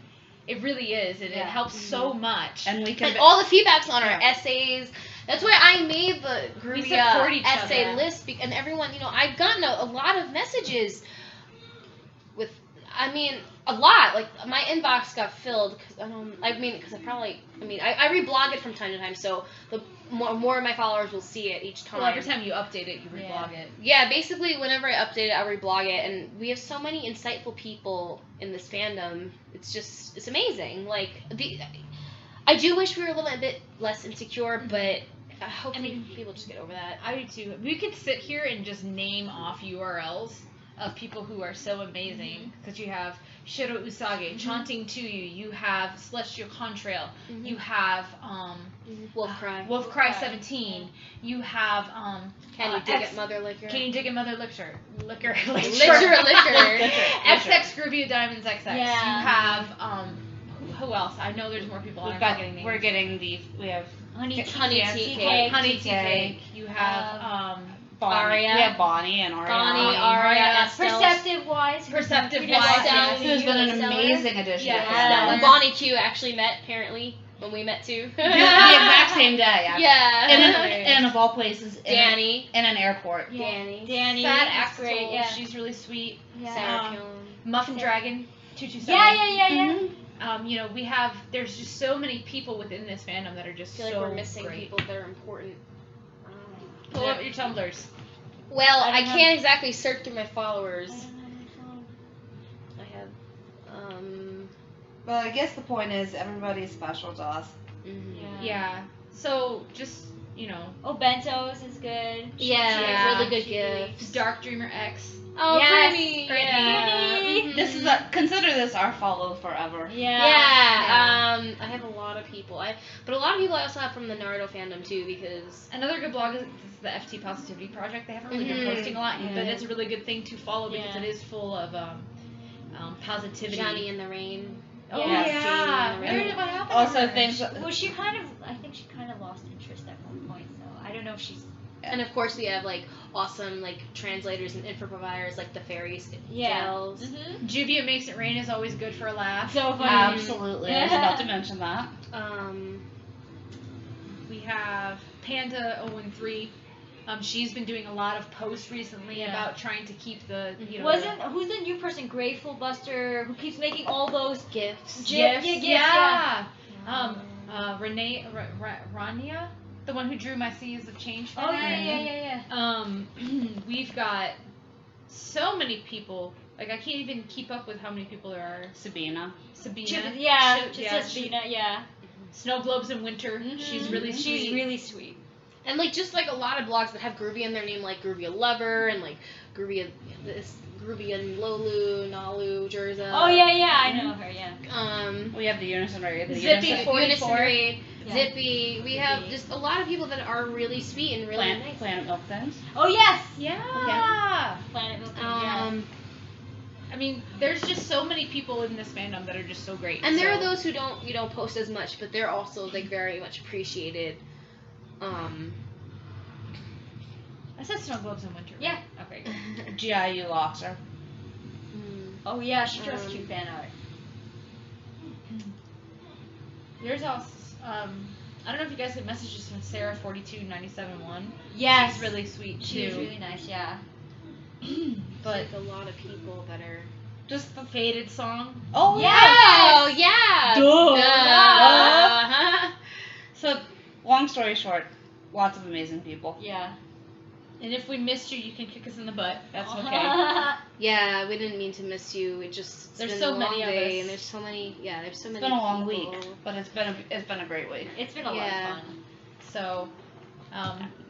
It really is, and it helps so much. And we can. And all the feedbacks on our essays. That's why I made the We Gruvia support each essay other. list, and everyone, you know, I've gotten a lot of messages with, I mean, a lot. Like, my inbox got filled, because I reblog it from time to time, so the more of my followers will see it each time. Well, every time you update it, you reblog it. Yeah, basically, whenever I update it, I reblog it, and we have so many insightful people in this fandom. It's amazing. Like, I do wish we were a little bit less insecure, but hopefully people just get over that. I do too. We could sit here and just name off URLs of people who are so amazing. Because you have Shiro Usage, Chanting to You. You have Celestial Contrail. You have Wolf Cry 17. You have Can you dig it, Mother Liquor? Can you dig it, Mother Liquor? Liquor. XX Gruvia Diamonds XX. Yeah. You have who else? I know there's more people. I'm not getting names. We're getting these. We have Honey Honey tea tea cake. Honey Tea Cake. You have Bonnie. Aria. We have Bonnie and Aria. Bonnie, Aria, Estelle. Perceptive Wise. Perceptive Yes, Wise, Estelle, Who's been an Estelle. amazing addition. Yeah. to Estelle the and Bonnie Q actually met, apparently, when we met too. the exact same day. Actually. Yeah. And of all places, Danny. in an airport. Danny. Danny. Fat is Axel. great. Yeah. She's really sweet. Yeah. Sarah Killen. Muffin Dragon. 227. Yeah. You know, there's just so many people within this fandom that are just I feel like so we're missing great. people that are important. Pull up your tumblers. Well, I I don't know. can't exactly search through my followers. I have, Well, I guess the point is everybody's special to us. Yeah. So just, you know, Oh, Bentos is good. Yeah, really good She- gifts. Dark Dreamer X. Oh, Yes, pretty. Brittany. Yeah. Brittany. Mhm. This is consider this our follow forever. Yeah. I have a lot of people. But a lot of people I also have from the Naruto fandom too, because Another good blog is the FT Positivity Project. They haven't really been posting a lot, but it's a really good thing to follow because it is full of positivity. Johnny in the Rain. Oh Yes. yeah. Jamie in the Where, what happened? Also, to her? things. Well, I think she kind of lost interest at one point, so I don't know if she's. And of course we have like awesome like translators and info providers like the fairies gels. Juvia Makes It Rain is always good for a laugh. So funny. Absolutely. I was about to mention that. We have Panda 013. She's been doing a lot of posts recently about trying to keep the, you know. Who's the new person? Grateful Buster, who keeps making all those Gifts. gifs? Yeah. Renee Rania, the one who drew my Seas of Change. Oh yeah. We've got so many people. Like I can't even keep up with how many people there are. Sabina. Sabina. Yeah. Snow Globes in Winter. She's really sweet. She's really sweet. And like just like a lot of blogs that have Gruvia in their name, like Gruvia Lover and like Gruvia Lolu, Nalu, Jerza. Oh yeah, I know her. Yeah. We have the Unison Raid. Zippy Unison Raid, Yeah. Zippy. We have just a lot of people that are really sweet and really nice. Planet Milk Things. Oh yes. Yeah. Planet Milk. I mean, there's just so many people in this fandom that are just so great. And there are those who don't post as much, but they're also like very much appreciated. I said Snow Globes in Winter. Yeah. Okay. GIU Loxer. Oh yeah, she draws cute fan art. There's also I don't know if you guys get messages from Sarah42971. Yes. She's really sweet She was too. really nice, yeah. But Like a lot of people that are. just the Faded song. Oh, Oh yeah. Duh. So, long story short, lots of amazing people. Yeah. And if we missed you, you can kick us in the butt. That's okay. Yeah, we didn't mean to miss you. It just There's been so a long many of day, us. and there's so many. Yeah, there's so It's many. been a long people. week, but it's been a great week. It's been a lot Yeah. of fun. So,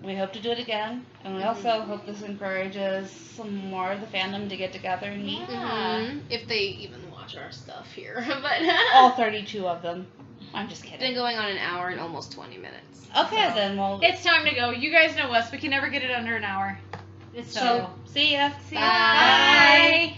We hope to do it again, and we also hope this encourages some more of the fandom to get together and meet. Yeah. If they even watch our stuff here, but All 32 of them. I'm just it's been kidding. going on an hour and almost 20 minutes. Okay, So- then, well, it's time to go. You guys know us. We can never get it under an hour. It's So- true. see ya. See ya. Bye. Bye.